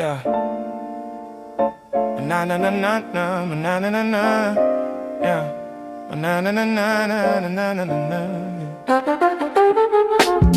Yeah. Na na na na na na na na na. Yeah. Na na na na na na na na.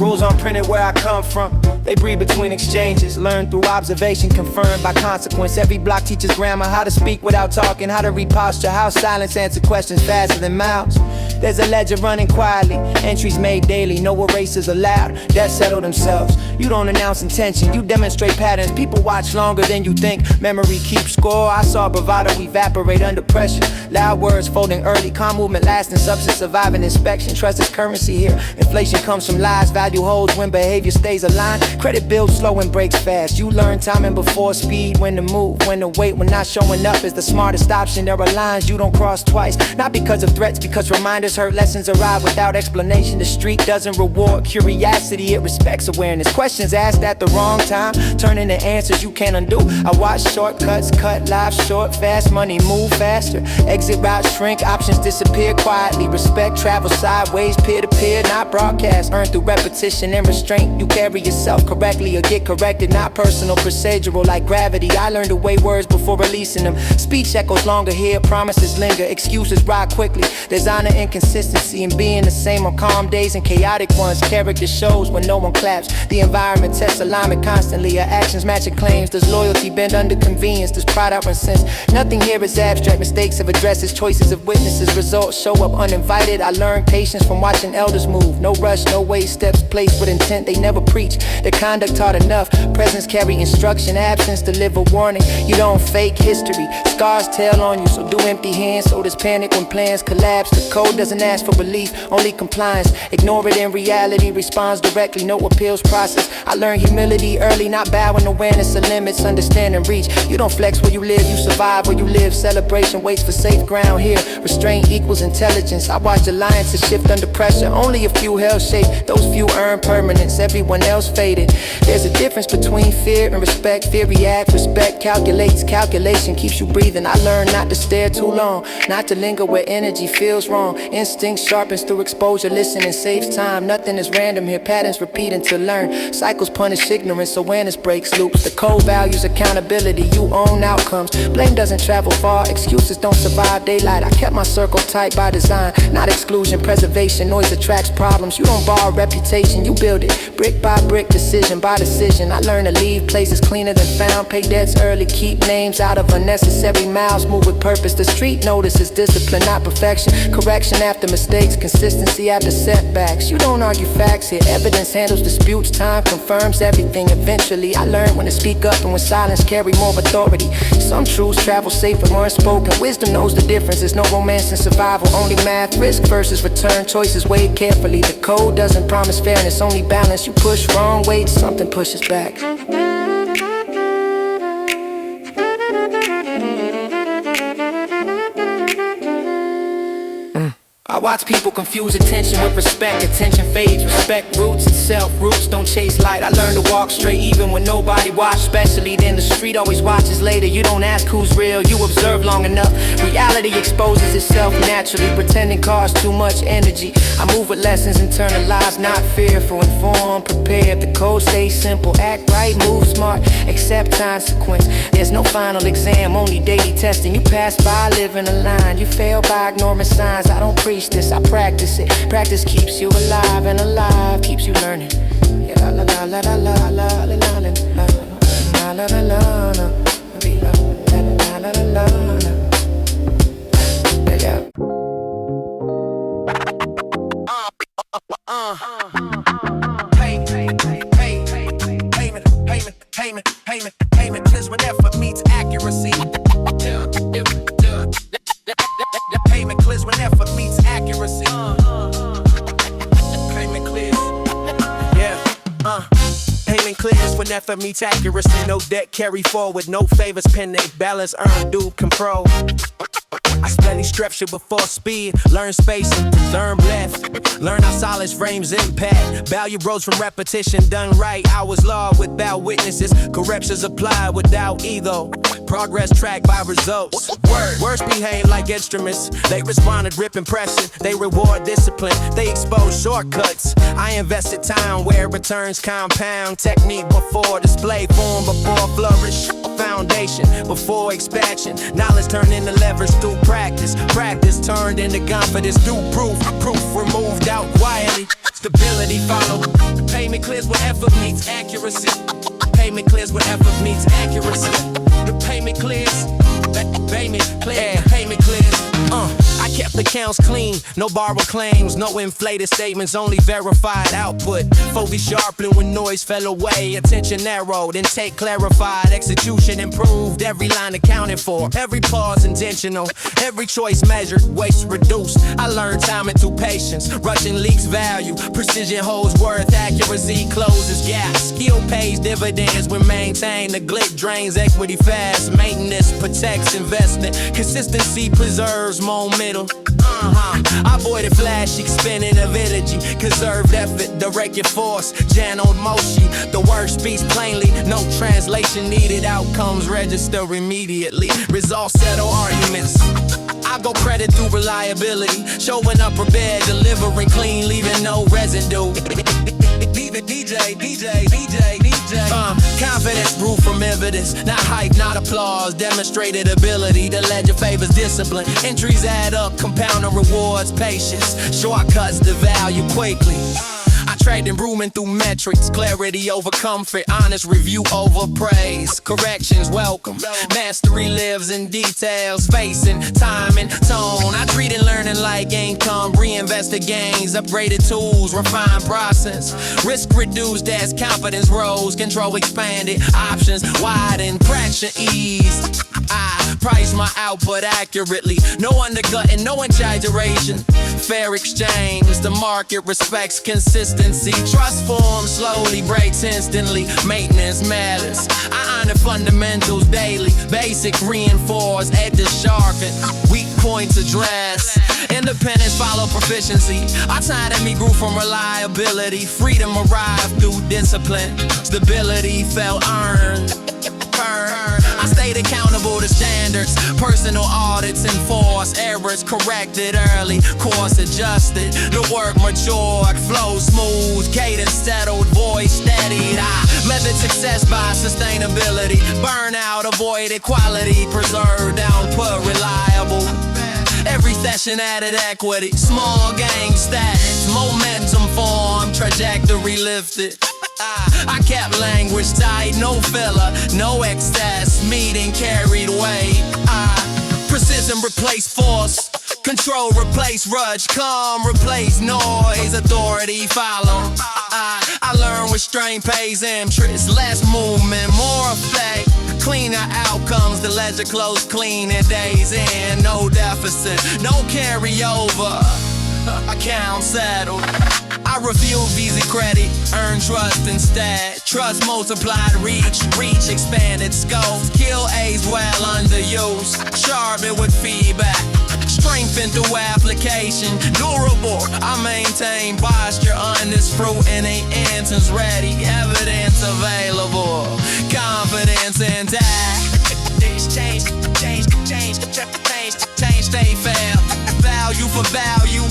Rules unprinted where I come from. They breed between exchanges, learned through observation, confirmed by consequence. Every block teaches grammar, how to speak without talking, how to read posture, how silence answer questions faster than mouths. There's a ledger running quietly, entries made daily, no erasers allowed. That settle themselves. You don't announce intention, you demonstrate patterns. People watch longer than you think. Memory keeps score. I saw bravado evaporate under pressure. Loud words folding early, calm movement lasting, substance surviving inspection. Trust is currency here. Inflation comes from lies, value holds when behavior stays aligned. Credit builds slow and breaks fast. You learn timing before speed, when to move, when to wait, when not showing up is the smartest option. There are lines you don't cross twice, not because of threats, because reminders hurt. Lessons arrive without explanation. The street doesn't reward curiosity, it respects awareness. Questions asked at the wrong time turn into answers you can't undo. I watch shortcuts cut lives short, fast money move faster. Exit routes shrink, options disappear quietly. Respect travels sideways, peer to peer, not broadcast. Earned through repetition and restraint. You carry yourself correctly or get corrected, not personal, procedural like gravity. I learned to weigh words before releasing them. Speech echoes longer here, promises linger, excuses ride quickly. There's honor in consistency and being the same on calm days and chaotic ones. Character shows when no one claps. The environment tests alignment constantly. Our actions matching claims. Does loyalty bend under convenience? Does pride outrun sense? Nothing here is abstract. Mistakes of addresses, choices of witnesses. Results show up uninvited. I learned patience from watching elders move. No rush, no waste, steps placed with intent. They never preach. Their conduct taught enough. Presence carry instruction. Absence deliver warning. You don't fake history. Scars tell on you, so do empty hands. So there's panic when plans collapse. The code doesn't ask for relief, only compliance. Ignore it in reality, responds directly, no appeals process. I learned humility early, not bowing, awareness of limits, understand and reach. You don't flex where you live, you survive where you live. Celebration waits for safe ground here. Restraint equals intelligence. I watch alliances shift under pressure. Only a few held shape, those few earn permanence. Everyone else faded. There's a difference between fear and respect. Fear reacts, respect calculates. Calculation keeps you breathing. I learned not to stare too long, not to linger where energy feels wrong. Instinct sharpens through exposure, listening saves time. Nothing is random here, patterns repeating to learn. Cycles punish ignorance, awareness breaks loops. The code values accountability, you own outcomes. Blame doesn't travel far, excuses don't survive daylight. I kept my circle tight by design, not exclusion, preservation. Noise attracts problems, you don't borrow reputation, you build it. Brick by brick, decision by decision. I learned to leave places cleaner than found. Pay debts early, keep names out of unnecessary mouths. Move with purpose, the street notices discipline, not perfection. Correction after mistakes, consistency after setbacks. You don't argue facts here, evidence handles disputes. Time confirms everything eventually. I learned when to speak up and when silence carry more authority. Some truths travel safer, more unspoken. Wisdom knows the difference, there's no romance in survival, only math. Risk versus return, choices weighed carefully. The code doesn't promise fairness, only balance. You push wrong weight, something pushes back. I watch people confuse attention with respect. Attention fades, respect roots itself. Roots don't chase light. I learned to walk straight even when nobody watched. Especially then the street always watches later. You don't ask who's real, you observe long enough. Reality exposes itself naturally. Pretending costs too much energy. I move with lessons internalized, not fearful. Informed, prepared. The code stays simple. Act right, move smart, accept consequence. There's no final exam, only daily testing. You pass by living a line. You fail by ignoring signs. I don't preach this, I practice it. Practice keeps you alive, and alive keeps you learning. Yeah, la la la la la la la la la la la la la la la. Payment is when effort meets accuracy. Payment clears when effort meets accuracy. Payment clears. Yeah. Payment clears when effort meets accuracy. No debt carry forward, no favors pending. Balance earned due control. I steady stretch it before speed. Learn spacing, learn breath. Learn how solid frames impact. Value grows from repetition done right. I was law without witnesses. Corrections applied without ego. Progress tracked by results. Words behave like instruments. They respond to grip and pressure. They reward discipline. They expose shortcuts. I invested time where returns compound. Technique before display, form before flourish. Foundation before expansion. Knowledge turned into leverage through practice. Practice turned into confidence through proof. Proof removed out quietly. Stability followed. Payment clears where effort meets accuracy. Payment clears where effort meets accuracy. The payment clears. Payment clears. Payment clears. I kept accounts clean, no borrowed claims, no inflated statements, only verified output. Focus sharpened when noise fell away, attention narrowed, intake clarified, execution improved, every line accounted for, every pause intentional, every choice measured, waste reduced. I learned timing through patience, rushing leaks value, precision holds worth, accuracy closes gaps. Skill pays dividends when maintained, neglect drains equity fast, maintenance protects investment, consistency preserves momentum. I avoided flashy, spinning of energy, conserved effort, direct your force, channeled motion. The word speaks plainly, no translation needed, outcomes register immediately, results settle arguments. I go credit through reliability, showing up prepared, delivering clean, leaving no residue. Confidence grew from evidence, not hype, not applause. Demonstrated ability, the ledger favors discipline. Entries add up, compounding rewards, patience. Shortcuts the value quickly. I trade improvement through metrics, clarity over comfort, honest review over praise. Corrections welcome, mastery lives in details, spacing, time and tone. I treated learning like income, reinvested gains, upgraded tools, refined process. Risk reduced as confidence rose, control expanded, options widened, pressure eased. I price my output accurately, no undercutting, no exaggeration. Fair exchange, the market respects consistency. Trust forms slowly, breaks instantly. Maintenance matters. I honor fundamentals daily. Basic reinforce, edges sharpen. Weak points address. Independence follow proficiency. Autonomy grew from reliability. Freedom arrived through discipline. Stability felt earned. I stayed accountable to standards. Personal audits enforced, errors corrected early, course adjusted. The work matured, flow smooth, cadence settled, voice steadied. I measured success by sustainability. Burnout avoided, quality preserved, output reliable. Every session added equity, small gain stats, momentum formed, trajectory lifted. I kept language tight, no filler, no excess, meeting carried weight. Precision replace force, control replace rush, calm replace noise, authority follow. I learned restraint pays interest, less movement, more effect. Cleaner outcomes, the ledger closed clean in days in, no deficit, no carryover. Account settled. I refuse Visa credit, earn trust instead. Trust multiplied, reach expanded scope. Skill aids well underused, sharpen with feedback. Strengthen through application, durable. I maintain posture, honest fruit, and ain't answers ready. Evidence available, confidence intact. Change, stay fair. Value for value,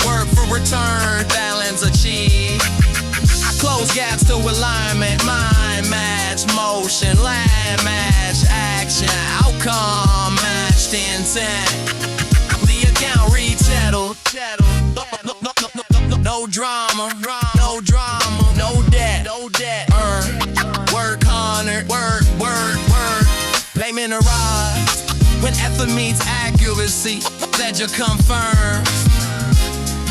work for return, balance achieved. I close gaps to alignment, mind match, motion, land match, action, outcome matched intent. The account resettled. No drama, no debt. Work honored, work. Payment arrives when effort meets accuracy. Ledger confirms.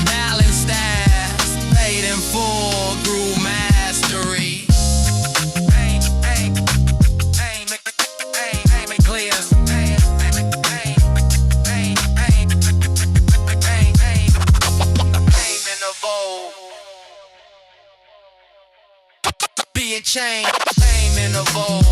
Balance stats, paid in full, grew mastery. Make clear. Payment evolve. Be a change. Payment evolve.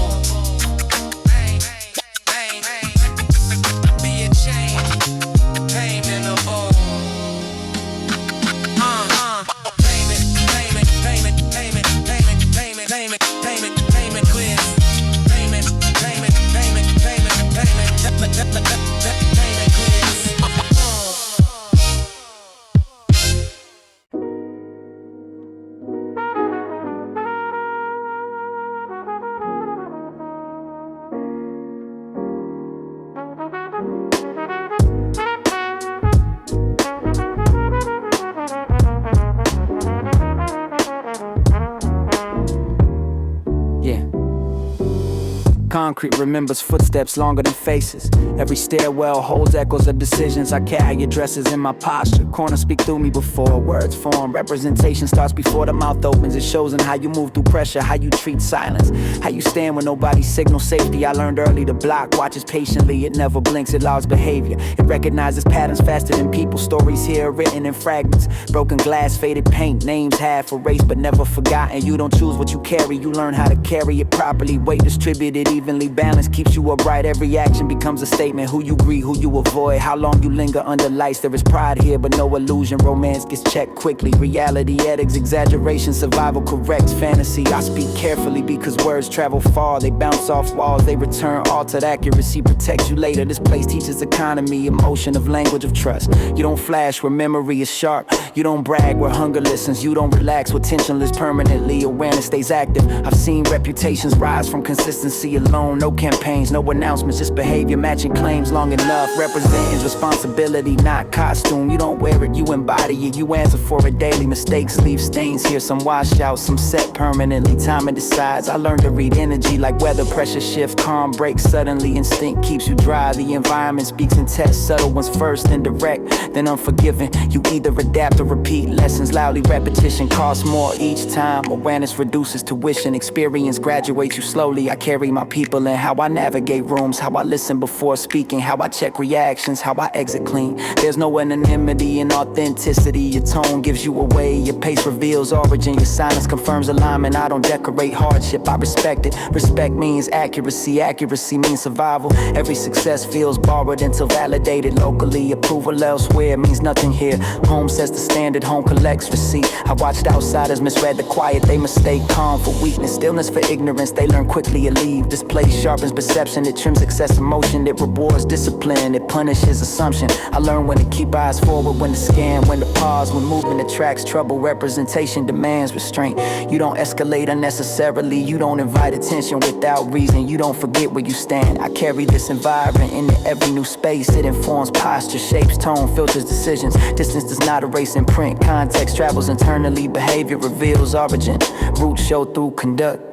Concrete remembers footsteps longer than faces. Every stairwell holds echoes of decisions. I carry addresses in my posture. Corners speak through me before words form. Representation starts before the mouth opens. It shows in how you move through pressure, how you treat silence, how you stand when nobody signals safety. I learned early to block, watches patiently. It never blinks, it logs behavior. It recognizes patterns faster than people. Stories here are written in fragments. Broken glass, faded paint, names half erased but never forgotten. You don't choose what you carry, you learn how to carry it properly. Weight distributed, evenly balanced, keeps you upright. Every action becomes a statement. Who you greet, who you avoid, how long you linger under lights. There is pride here but no illusion. Romance gets checked quickly. Reality edits, exaggeration, survival corrects fantasy. I speak carefully because words travel far. They bounce off walls, they return altered accuracy. Protects you later. This place teaches economy, emotion of language of trust. You don't flash where memory is sharp. You don't brag where hunger listens. You don't relax where tension lives permanently. Awareness stays active. I've seen reputations rise from consistency alone. No campaigns, no announcements, just behavior matching claims long enough. Representing responsibility, not costume. You don't wear it, you embody it. You answer for it daily. Mistakes leave stains here. Some wash out, some set permanently. Time and decides. I learned to read energy like weather. Pressure shift, calm breaks suddenly. Instinct keeps you dry. The environment speaks in tests. Subtle ones first, then direct, then unforgiving. You either adapt or repeat lessons loudly. Repetition costs more each time. Awareness reduces tuition. Experience graduates you slowly. I carry my people and how I navigate rooms, how I listen before speaking, how I check reactions, how I exit clean. There's no anonymity in authenticity. Your tone gives you away, your pace reveals origin, your silence confirms alignment. I don't decorate hardship, I respect it. Respect means accuracy, accuracy means survival. Every success feels borrowed until validated locally. Approval elsewhere means nothing here. Home sets the standard, home collects receipt. I watched outsiders misread the quiet, they mistake calm for weakness, stillness for ignorance. They learn quickly or leave. This place sharpens perception, it trims excess emotion, it rewards discipline, it punishes assumption. I learn when to keep eyes forward, when to scan, when to pause, when movement attracts trouble. Representation demands restraint. You don't escalate unnecessarily, you don't invite attention without reason, you don't forget where you stand. I carry this environment into every new space. It informs posture, shapes tone, filters decisions. Distance does not erase imprint. Context travels internally, behavior reveals origin. Roots show through conduct.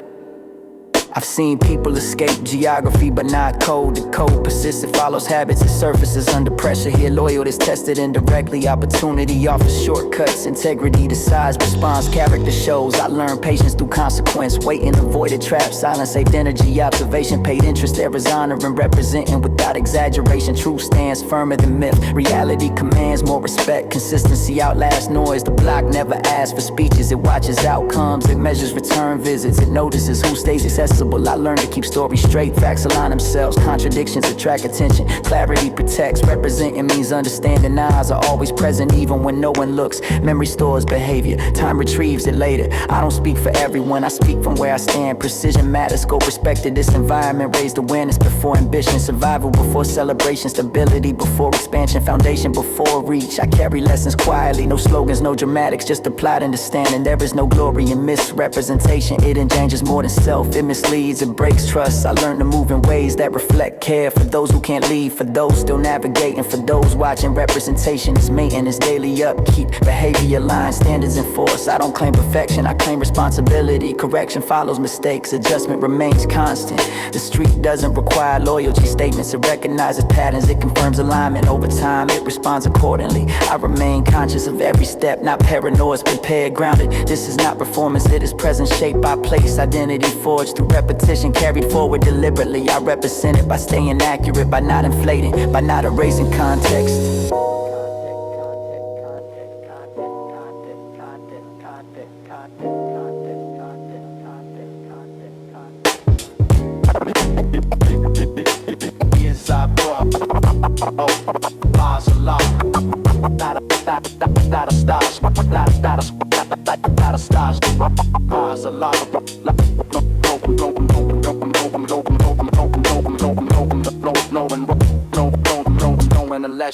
I've seen people escape geography but not code. The code persists, it follows habits, it surfaces under pressure. Here loyalty is tested indirectly. Opportunity offers shortcuts. Integrity decides response, character shows. I learned patience through consequence. Waiting avoided traps, silence saved energy. Observation paid interest, there is honor in representing without exaggeration. Truth stands firmer than myth. Reality commands more respect. Consistency outlasts noise. The block never asks for speeches, it watches outcomes. It measures return visits, it notices who stays accessible. I learn to keep stories straight, facts align themselves. Contradictions attract attention, clarity protects. Representing means understanding eyes are always present even when no one looks. Memory stores behavior, time retrieves it later. I don't speak for everyone, I speak from where I stand. Precision matters, scope respected. This environment raised awareness before ambition. Survival before celebration, stability before expansion. Foundation before reach. I carry lessons quietly, no slogans, no dramatics, just applied understanding. There is no glory in misrepresentation, it endangers more than self. It misleads, it breaks trust. I learned to move in ways that reflect care. For those who can't leave, for those still navigating, for those watching. Representation is maintenance, daily upkeep. Behavior lines, standards enforced. I don't claim perfection, I claim responsibility. Correction follows mistakes, adjustment remains constant. The street doesn't require loyalty statements. It recognizes patterns, it confirms alignment. Over time, it responds accordingly. I remain conscious of every step, not paranoid, prepared, grounded. This is not performance, it is present, shaped by place. Identity forged through repetition, carried forward deliberately. I represent it by staying accurate, by not inflating, by not erasing context.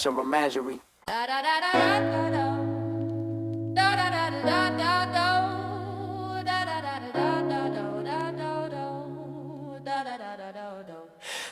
A menagerie.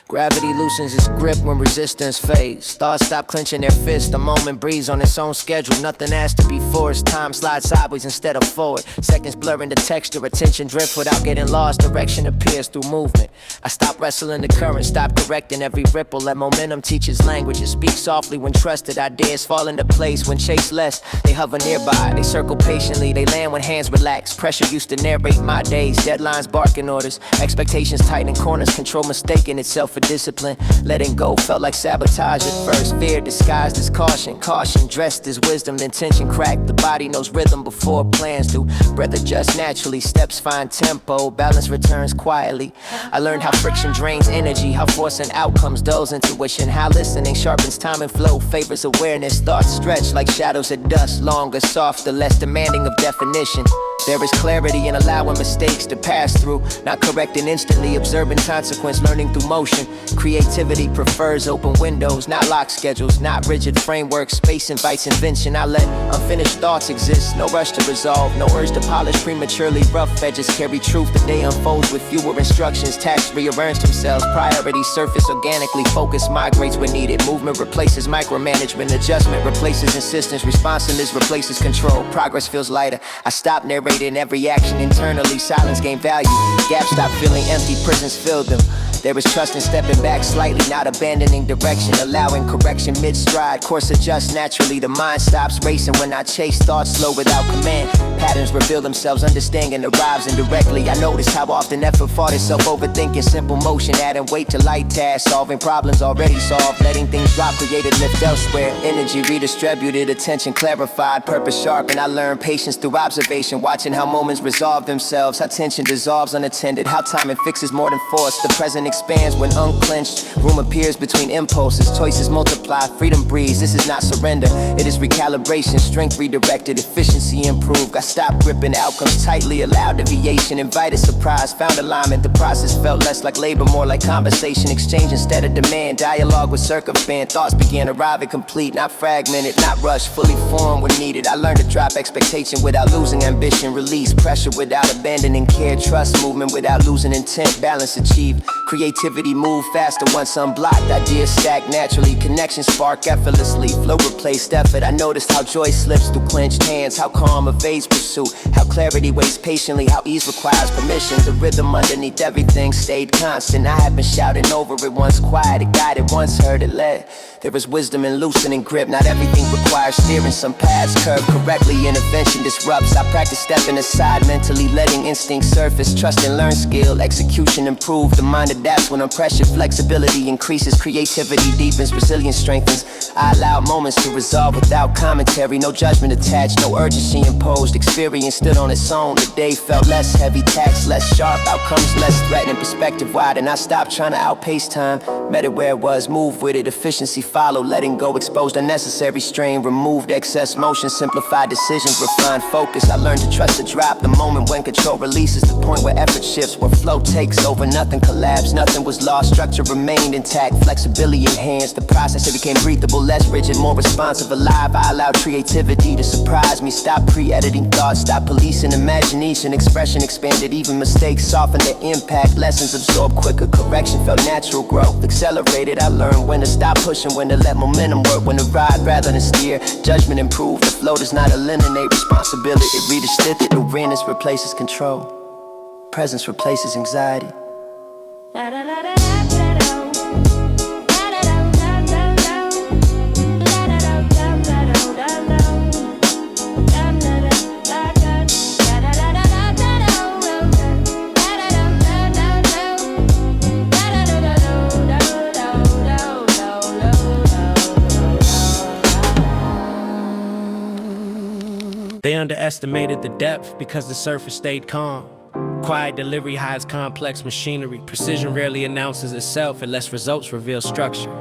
Gravity loosens its grip when resistance fades. Thoughts stop clenching their fists. The moment breathes on its own schedule. Nothing has to be forced. Time slides sideways instead of forward. Seconds blurring the texture. Attention drift without getting lost. Direction appears through movement. I stop wrestling the current. Stop correcting every ripple. Let momentum teach its language. It speaks softly when trusted. Ideas fall into place when chased less. They hover nearby. They circle patiently. They land when hands relax. Pressure used to narrate my days. Deadlines barking orders. Expectations tighten corners. Control mistaking itself for discipline. Letting go felt like sabotage at first. Fear disguised as caution. Caution dressed as wisdom. Intention cracked. The body knows rhythm before plans do. Breath adjusts naturally. Steps find tempo. Balance returns quietly. I learned how friction drains energy. How forcing outcomes dulls intuition. How listening sharpens time and flow. Favors awareness. Thoughts stretch like shadows at dusk. Longer, softer, less demanding of definition. There is clarity in allowing mistakes to pass through. Not correcting instantly, observing consequence, learning through motion. Creativity prefers open windows, not locked schedules, not rigid frameworks. Space invites invention. I let unfinished thoughts exist. No rush to resolve, no urge to polish prematurely. Rough edges carry truth. The day unfolds with fewer instructions. Tasks rearrange themselves. Priorities surface organically. Focus migrates when needed. Movement replaces micromanagement. Adjustment replaces insistence. Responsiveness replaces control. Progress feels lighter. I stop narrating every action internally. Silence gain value. Gaps stop feeling empty. Prisons fill them. There is trust in stepping back slightly, not abandoning direction, allowing correction mid-stride. Course adjusts naturally. The mind stops racing when I chase thoughts slow without command. Patterns reveal themselves, understanding arrives indirectly. I notice how often effort fought itself, overthinking simple motion, adding weight to light tasks, solving problems already solved, letting things drop, created lift elsewhere. Energy redistributed, attention clarified, purpose sharpened. I learned patience through observation, watching how moments resolve themselves, how tension dissolves unattended, how timing fixes more than force. The present expands when unclenched. Room appears between impulses. Choices multiply. Freedom breathes. This is not surrender. It is recalibration. Strength redirected. Efficiency improved. I stopped gripping outcomes tightly. Allowed deviation. Invited surprise. Found alignment. The process felt less like labor, more like conversation. Exchange instead of demand. Dialogue with circumvent. Thoughts began arriving complete. Not fragmented. Not rushed. Fully formed when needed. I learned to drop expectation without losing ambition. Release pressure without abandoning care. Trust movement without losing intent. Balance achieved. Creativity move faster once unblocked. Ideas stack naturally. Connections spark effortlessly. Flow replaced effort. I noticed how joy slips through clenched hands. How calm evades pursuit. How clarity waits patiently. How ease requires permission. The rhythm underneath everything stayed constant. I had been shouting over it once quiet. It guided once heard it led. There is wisdom in loosening grip. Not everything requires steering. Some paths curve correctly. Intervention disrupts. I practice stepping aside mentally. Letting instinct surface. Trust and learn skill. Execution improve. The mind adapts when under pressure. Flexibility increases. Creativity deepens. Resilience strengthens. I allow moments to resolve without commentary. No judgment attached. No urgency imposed. Experience stood on its own. The day felt less heavy. Tax less sharp. Outcomes less threatening. Perspective wide. And I stopped trying to outpace time. Met it where it was. Move with it. Efficiency followed. Letting go exposed unnecessary strain. Removed excess motion. Simplified decisions. Refined focus. I learned to trust the drop. The moment when control releases. The point where effort shifts. Where flow takes over. Nothing collapsed. Nothing was lost. Structure remained intact. Flexibility enhanced. The process it became breathable. Less rigid. More responsive. Alive. I allowed creativity to surprise me. Stop pre-editing thoughts. Stop policing imagination. Expression expanded. Even mistakes softened their impact. Lessons absorbed quicker. Correction felt natural. Growth accelerated. I learned when to stop pushing. When to let momentum work. When to ride rather than steer. Judgment improved. The flow does not eliminate responsibility. It redistributes. Awareness replaces control. Presence replaces anxiety. They underestimated the depth because the surface stayed calm. Quiet delivery hides complex machinery. Precision rarely announces itself unless results reveal structure.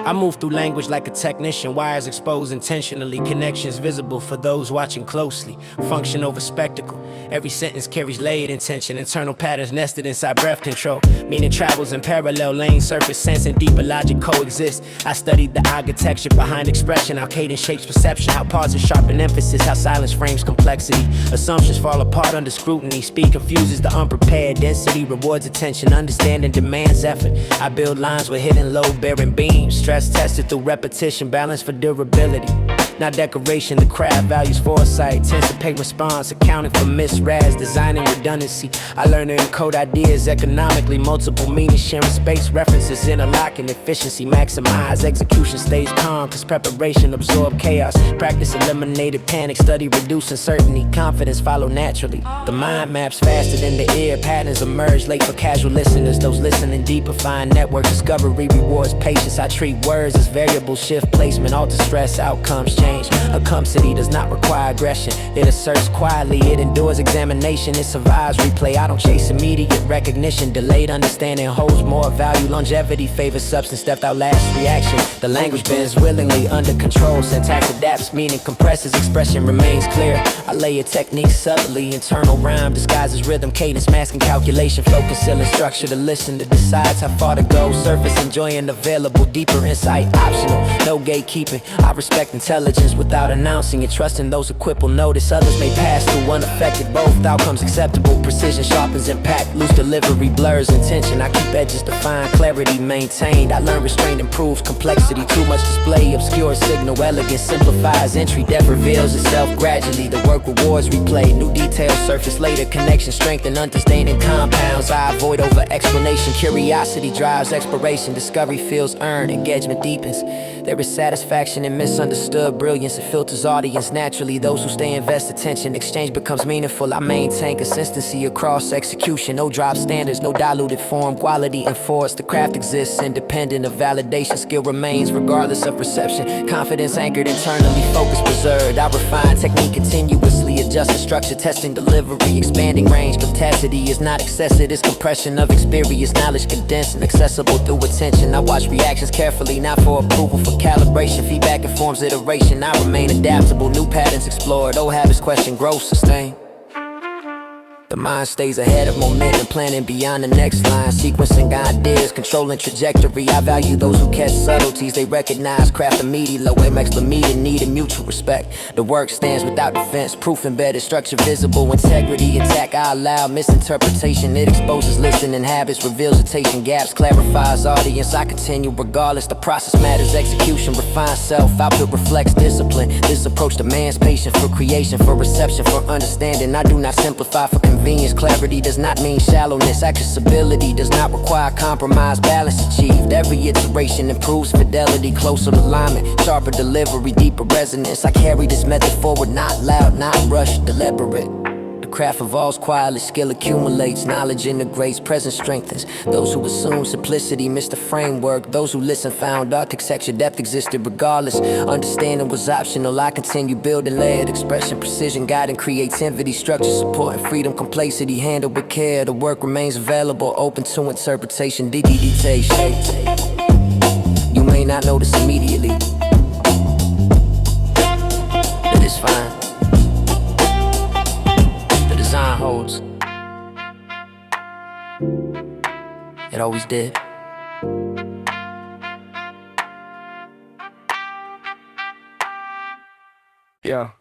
I move through language like a technician, wires exposed intentionally, connections visible for those watching closely. Function over spectacle. Every sentence carries layered intention, internal patterns nested inside breath control. Meaning travels in parallel lanes, surface sense and deeper logic coexist. I studied the architecture behind expression, how cadence shapes perception, how pauses sharpen emphasis, how silence frames complexity. Assumptions fall apart under scrutiny, speed confuses the unprepared. Density rewards attention, understanding demands effort. I build lines with hidden load-bearing beams, stress tested through repetition, balance for durability. Not decoration, the craft values foresight, anticipate response, accounting for misreads, designing redundancy. I learn to encode ideas economically, multiple meanings, sharing space, references, interlocking, efficiency, maximize, execution stays calm, cause preparation absorb chaos, practice eliminated panic, study reduce uncertainty, confidence follow naturally. The mind maps faster than the ear, patterns emerge late for casual listeners, those listening deeper find network discovery rewards patience. I treat words as variable, shift placement, alter stress, outcomes change. A complexity does not require aggression. It asserts quietly, it endures examination, it survives replay. I don't chase immediate recognition, delayed understanding holds more value. Longevity favors substance, depth outlast reaction. The language bends willingly under control, syntax adapts, meaning compresses, expression remains clear. I layer techniques subtly, internal rhyme disguises rhythm, cadence masking calculation, flow concealing structure. The listener decides how far to go, surface enjoying available, deeper insight optional, no gatekeeping. I respect intelligence without announcing it, trusting those equipped will notice. Others may pass through unaffected, both outcomes acceptable. Precision sharpens impact, loose delivery blurs intention. I keep edges defined, clarity maintained. I learn restraint improves complexity, too much display obscures signal, elegance simplifies entry, depth reveals itself gradually. The work rewards replay, new details surface later, connection strengthen understanding compounds. I avoid over explanation, curiosity drives exploration, discovery feels earned, engagement deepens. There is satisfaction in misunderstood brilliance, it filters audience naturally. Those who stay invest attention, exchange becomes meaningful. I maintain consistency across execution, no drop standards, no diluted form, quality enforced. The craft exists independent of validation, skill remains regardless of reception. Confidence anchored internally, focus preserved. I refine technique continuously, adjusting structure, testing delivery, expanding range. Capacity is not excessive, it's compression of experience, knowledge condensed and accessible through attention. I watch reactions carefully, not for approval, for calibration. Feedback informs iteration, I remain adaptable, new patterns explored, old habits question, growth sustain. The mind stays ahead of momentum, planning beyond the next line, sequencing ideas, controlling trajectory. I value those who catch subtleties, they recognize craft immediately, low MX Lamida needed mutual respect. The work stands without defense, proof embedded, structure visible, integrity intact. I allow misinterpretation, it exposes listening habits, reveals attention gaps, clarifies audience. I continue regardless, the process matters, execution refines self, output reflects discipline. This approach demands patience for creation, for reception, for understanding. I do not simplify for convenience. Clarity does not mean shallowness, accessibility does not require compromise, balance achieved. Every iteration improves fidelity, closer alignment, sharper delivery, deeper resonance. I carry this method forward, not loud, not rushed, deliberate. The craft evolves quietly, skill accumulates, knowledge integrates, presence strengthens. Those who assume simplicity miss the framework. Those who listen found architecture, depth existed regardless. Understanding was optional, I continue building layered expression, precision, guiding creativity, structure, supporting freedom, complexity, handled with care. The work remains available, open to interpretation, detail shapes. You may not notice immediately, but it's fine. Design holds. It always did. Yeah.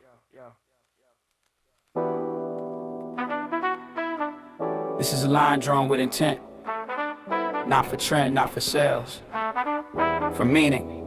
This is a line drawn with intent. Not for trend, not for sales. For meaning.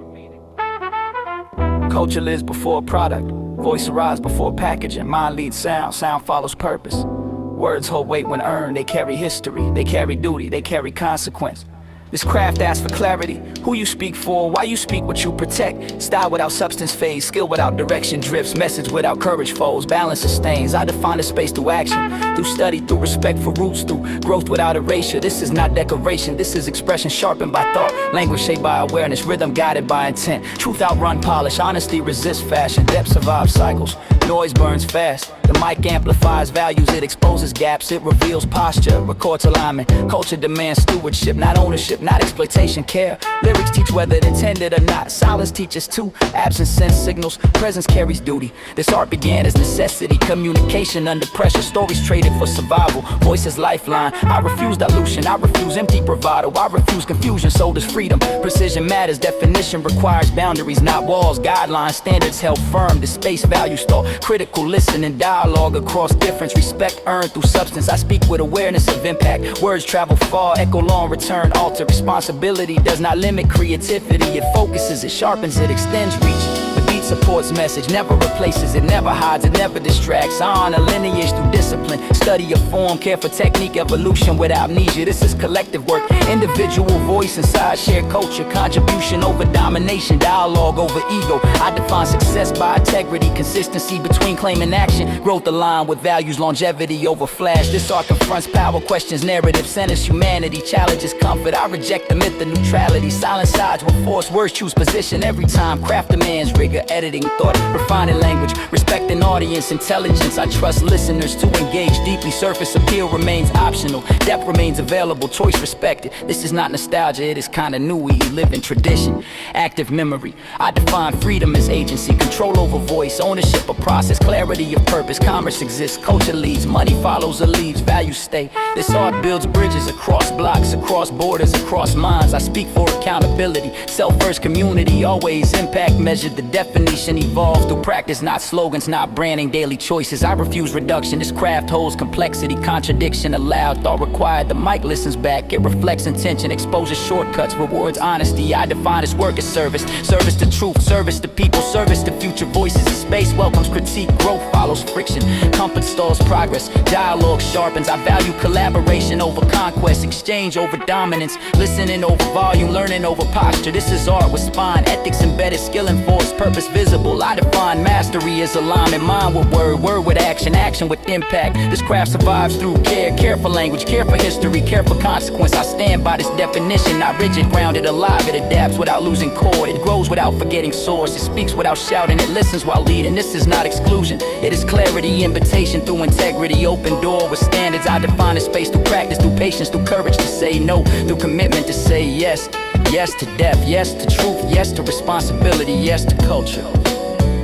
Culture lives before product. Voice arrives before packaging. Mind leads sound, sound follows purpose. Words hold weight when earned. They carry history, they carry duty, they carry consequence. This craft asks for clarity. Who you speak for, why you speak what you protect. Style without substance fades, skill without direction drifts. Message without courage folds, balance sustains. I define the space through action. through study, through respect for roots, through growth without erasure. This is not decoration, this is expression sharpened by thought, language shaped by awareness, rhythm guided by intent. Truth outrun polish, honesty resists fashion, depth survives cycles, noise burns fast. The mic amplifies values, it exposes gaps, it reveals posture, records alignment. Culture demands stewardship, not ownership, not exploitation, care. Lyrics teach whether intended or not, silence teaches too. Absence sends signals, presence carries duty. This art began as necessity, communication under pressure, stories traded for survival, voices lifeline. I refuse dilution, I refuse empty bravado, I refuse confusion, so does freedom. Precision matters, definition requires boundaries, not walls, guidelines, standards held firm. The space value store, critical listening, dialogue across difference, respect earned through substance. I speak with awareness of impact, words travel far, echo long, return, alter. Responsibility does not limit creativity, it focuses, it sharpens, it extends reach. The beat supports message, never replaces it, never hides, it never distracts. I honor lineage through discipline, study of form, care for technique, evolution with amnesia. This is collective work, individual voice inside shared culture, contribution over domination, dialogue over ego. I define success by integrity, consistency between claim and action, growth aligned with values, longevity over flash. This art confronts power, questions narrative, centers humanity, challenges comfort. I reject the myth of neutrality, silent sides with force, words choose position every time. Craft demands rigor, editing thought, refining language, respecting audience intelligence. I trust listeners to engage deeply, surface appeal remains optional, depth remains available, choice respected. This is not nostalgia, it is kinda new, we live in tradition. Active memory, I define freedom as agency, control over voice, ownership of process, clarity of purpose. Commerce exists, culture leads, money follows or leaves, values stay. This art builds bridges across blocks, across borders, across minds. I speak for accountability, self-first community, always impact measured. The definition evolves through practice, not slogans, not branding, daily choices. I refuse reduction, this craft holds complexity, contradiction allowed, thought required. The mic listens back, it reflects intention, exposes shortcuts, rewards honesty. I define this work as service, service to truth, service to people, service to future voices. Space welcomes critique, growth follows friction, comfort stalls progress, dialogue sharpens. I value collaboration over conquest, exchange over dominance, listening over volume, learning over posture. This is art with spine, ethics embedded, skill and force, purpose visible. I define mastery as alignment, mind with word, word with action, action with impact. This craft survives through care, care for language, care for history, care for consequence. I stand by this definition, not rigid, grounded, alive. It adapts without losing core, it grows without forgetting source, it speaks without shouting, it listens while leading. This is not exclusion, it is clarity, invitation through integrity, open door with standards. I define a space through practice, through patience, through courage to say no, through commitment to say yes. Yes to depth, yes to truth, yes to responsibility, yes to culture.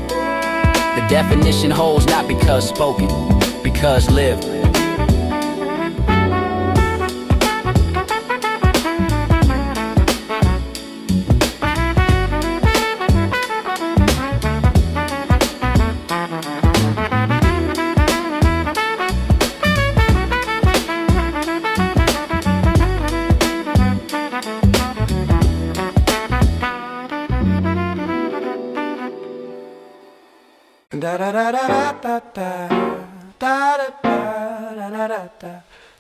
The definition holds not because spoken, because lived. Da da da da da da da da da da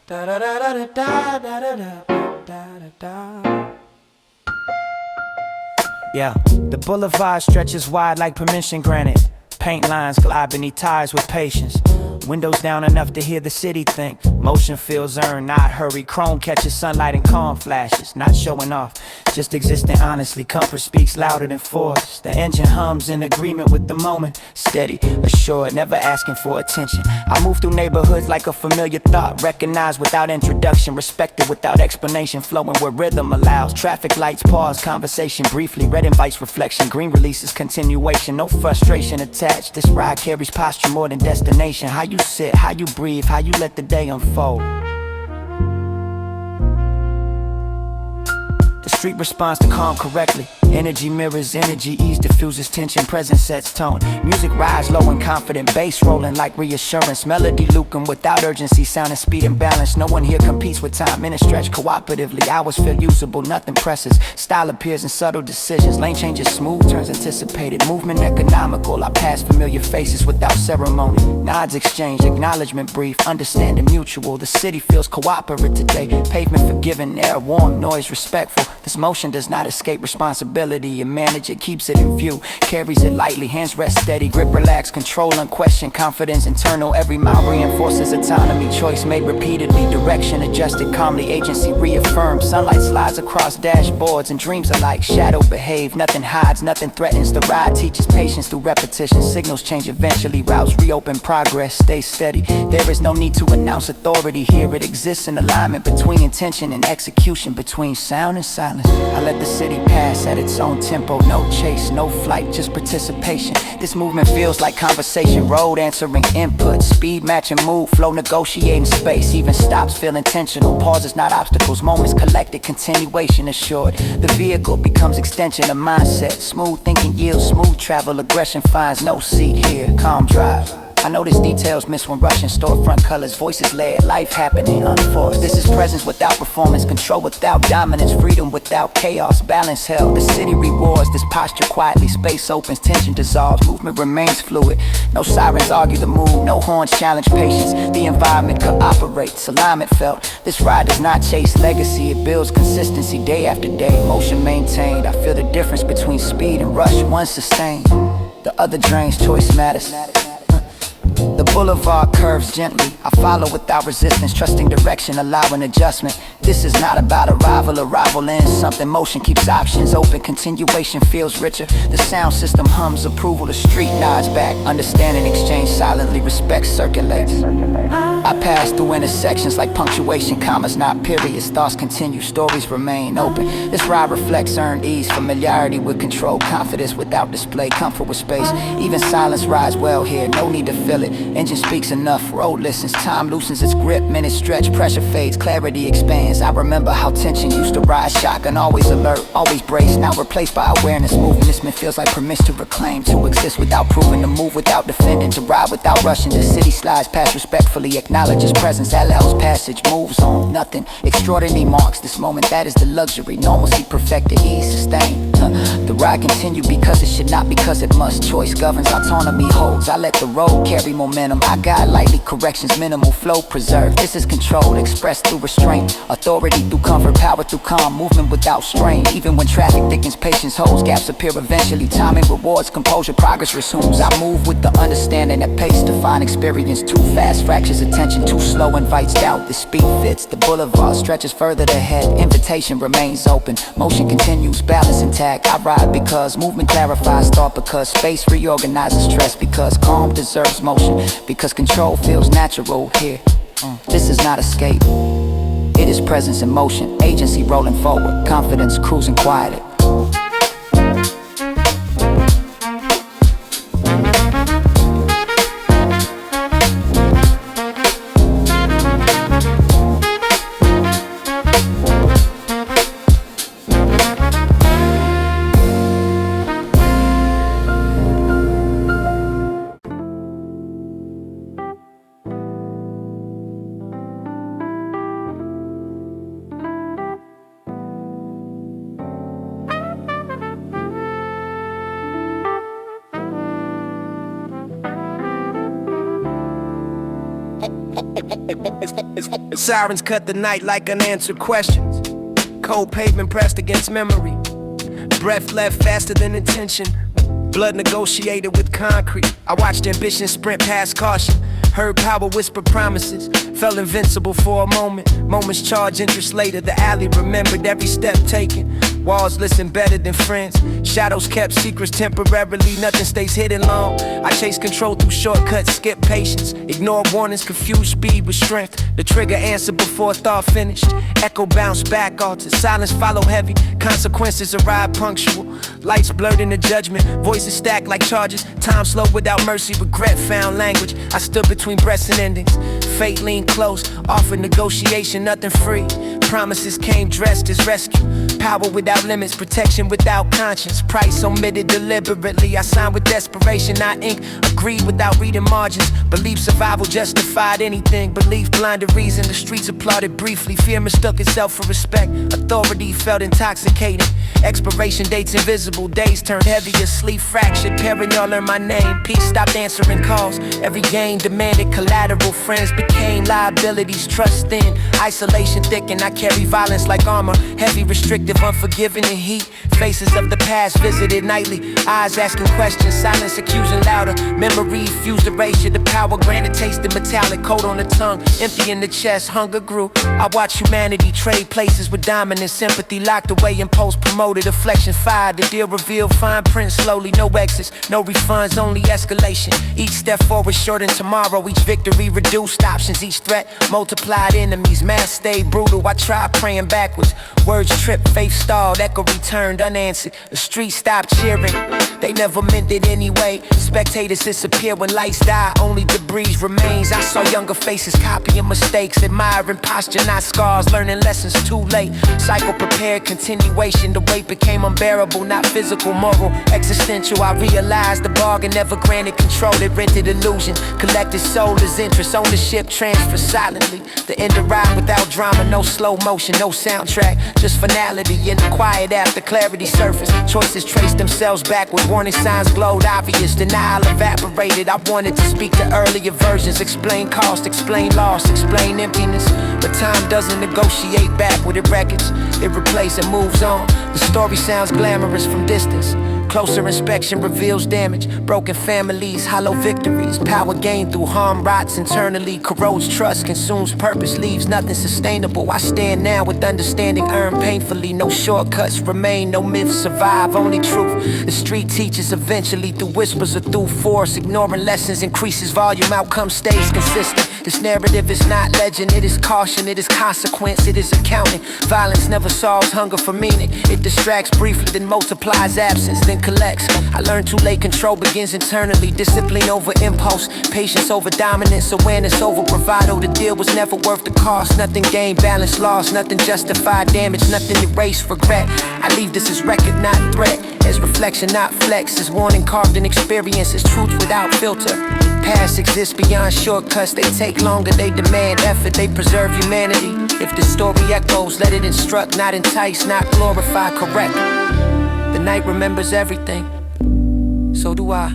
da da da da da da da da da da. Yeah, the boulevard stretches wide like permission granted. Paint lines glide beneath tires with patience. Windows down enough to hear the city think. Motion feels earned, not hurry. Chrome catches sunlight and calm flashes. Not showing off, just existing honestly. Comfort speaks louder than force. The engine hums in agreement with the moment. Steady, assured, never asking for attention. I move through neighborhoods like a familiar thought. Recognized without introduction, respected without explanation. Flowing where rhythm allows. Traffic lights pause, conversation briefly. Red invites reflection, green releases continuation. No frustration attached. This ride carries posture more than destination. How you sit, how you breathe, how you let the day unfold. The street responds to calm correctly. Energy mirrors energy, ease diffuses tension, presence sets tone. Music rise low and confident, bass rolling like reassurance. Melody looping without urgency, sound and speed and balance. No one here competes with time in a stretch cooperatively. Hours feel usable, nothing presses. Style appears in subtle decisions. Lane changes smooth, turns anticipated. Movement economical, I pass familiar faces without ceremony. Nods exchange, acknowledgement brief, understanding mutual. The city feels cooperative today. Pavement forgiving, air warm, noise respectful. This motion does not escape responsibility. responsibility and manage it, keeps it in view. Carries it lightly, hands rest steady, grip relaxed, control unquestioned, confidence internal. Every mile reinforces autonomy, choice made repeatedly, direction adjusted calmly, agency reaffirmed. Sunlight slides across dashboards and dreams are like shadow behave. Nothing hides, nothing threatens. The ride teaches patience through repetition. Signals change eventually, routes reopen, progress stay steady. There is no need to announce authority here. It exists in alignment between intention and execution, between sound and silence. I let the city pass at its own tempo. No chase, no flight, just participation. This movement feels like conversation. Road answering input, speed matching mood, flow negotiating space. Even stops feel intentional. Pauses not obstacles, moments collected, continuation assured. The vehicle becomes extension of mindset. Smooth thinking yields smooth travel. Aggression finds no seat here. Calm drive. I notice details miss when rushing. Storefront colors, voices led, life happening unforced. This is presence without performance, control without dominance, freedom without chaos, balance held. The city rewards this posture quietly. Space opens, tension dissolves, movement remains fluid. No sirens argue the mood, no horns challenge patience. The environment cooperates, alignment felt. This ride does not chase legacy, it builds consistency day after day. Motion maintained, I feel the difference between speed and rush. One sustained, the other drains, choice matters. The boulevard curves gently. I follow without resistance, trusting direction, allowing adjustment. This is not about arrival in something. Motion keeps options open, continuation feels richer. The sound system hums approval, the street nods back. Understanding exchange silently, respect circulates. I pass through intersections like punctuation, commas not periods. Thoughts continue, stories remain open. This ride reflects earned ease, familiarity with control, confidence without display, comfort with space. Even silence rides well here, no need to fill it. Engine speaks enough, road listens, time loosens its grip. Minutes stretch, pressure fades, clarity expands. I remember how tension used to rise, shotgun always alert, always braced. Now replaced by awareness, movement feels like permission to reclaim, to exist without proving, to move without defending, to ride without rushing. The city slides past respectfully, acknowledges presence, allows passage, moves on. Nothing extraordinary marks this moment, that is the luxury. Normalcy perfected, ease sustained. The ride continue because it should not, because it must. Choice governs, autonomy holds. I let the road carry momentum. I guide lightly, corrections minimal, flow preserved. This is control, expressed through restraint. Authority through comfort, power through calm, movement without strain. Even when traffic thickens, patience holds, gaps appear eventually. Timing rewards, composure, progress resumes. I move with the understanding that pace define experience. Too fast fractures attention, too slow invites doubt. The speed fits, the boulevard stretches further ahead. Invitation remains open, motion continues, balance intact. I ride because movement clarifies thought, because space reorganizes stress, because calm deserves motion, because control feels natural here. This is not escape, it is presence in motion, agency rolling forward, confidence cruising quietly. Sirens cut the night like unanswered questions. Cold pavement pressed against memory. Breath left faster than intention. Blood negotiated with concrete. I watched ambition sprint past caution. Heard power whisper promises. Felt invincible for a moment. Moments charge interest later. The alley remembered every step taken. Walls listen better than friends. Shadows kept secrets temporarily. Nothing stays hidden long. I chase control through shortcuts, skip patience. Ignore warnings, confuse speed with strength. The trigger answered before thought finished. Echo bounce back altered. Silence follow heavy. Consequences arrive punctual. Lights blurred in the judgment. Voices stacked like charges. Time slow without mercy. Regret found language. I stood between breaths and endings. Fate leaned close. Offered negotiation, nothing free. Promises came dressed as rescue. Power without limits, protection without conscience. Price omitted deliberately. I signed with desperation, not ink. Agreed without reading margins. Belief survival justified anything. Belief blinded reason. The streets applauded briefly. Fear mistook itself for respect. Authority felt intoxicating. Expiration dates invisible, days turned heavier, sleep fractured. Parent, y'all learn my name. Peace stopped answering calls. Every gain demanded collateral. Friends became liabilities. Trust thin, isolation thickened. I carry violence like armor, heavy, restrictive, unforgiving in heat. Faces of the past visited nightly. Eyes asking questions, silence accusing louder. Memory fused erasure. The power granted tasted metallic, cold on the tongue, empty in the chest. Hunger grew. I watch humanity trade places with dominant sympathy. Locked away in post promoted, afflection fired. The deal revealed fine print slowly. No exits, no refunds, only escalation. Each step forward shortened tomorrow. Each victory reduced options. Each threat multiplied enemies. Mass stayed brutal. I tried praying backwards. Words tripped, faith stalled, echo returned unanswered. The streets stopped cheering. They never meant it anyway. Spectators disappear when lights die. Only debris remains. I saw younger faces copying mistakes, admiring posture, not scars, learning lessons too late. Cycle prepared, continuation. The weight became unbearable, not physical, moral, existential. I realized the bargain never granted control. It rented illusion, collected soul as interest. Ownership transfer silently. The end arrived without drama, no slow motion, no soundtrack, just finality in the quiet after clarity surfaced. Choices traced themselves backward, warning signs glowed obvious. Denial evaporated. I wanted to speak to earlier versions, explain cost, explain loss, explain emptiness. But time doesn't negotiate backward, it records, it replaces, it moves on. The story sounds glamorous from distance. Closer inspection reveals damage, broken families, hollow victories. Power gained through harm rots internally, corrodes trust, consumes purpose, leaves nothing sustainable. I stand now with understanding earned painfully. No shortcuts remain, no myths survive, only truth. The street teaches eventually through whispers or through force. Ignoring lessons increases volume, outcome stays consistent. This narrative is not legend, it is caution, it is consequence, it is accounting. Violence never solves hunger for meaning. It distracts briefly, then multiplies absence, then collects. I learned too late, control begins internally. Discipline over impulse, patience over dominance, awareness over bravado. The deal was never worth the cost. Nothing gained, balance lost, nothing justified damage, nothing erased regret. I leave this as record, not threat, as reflection, not flex, as warning carved in experience, as truth without filter. Past exists beyond shortcuts, they take longer, they demand effort, they preserve humanity. If the story echoes, let it instruct, not entice, not glorify, correct. The night remembers everything, so do I.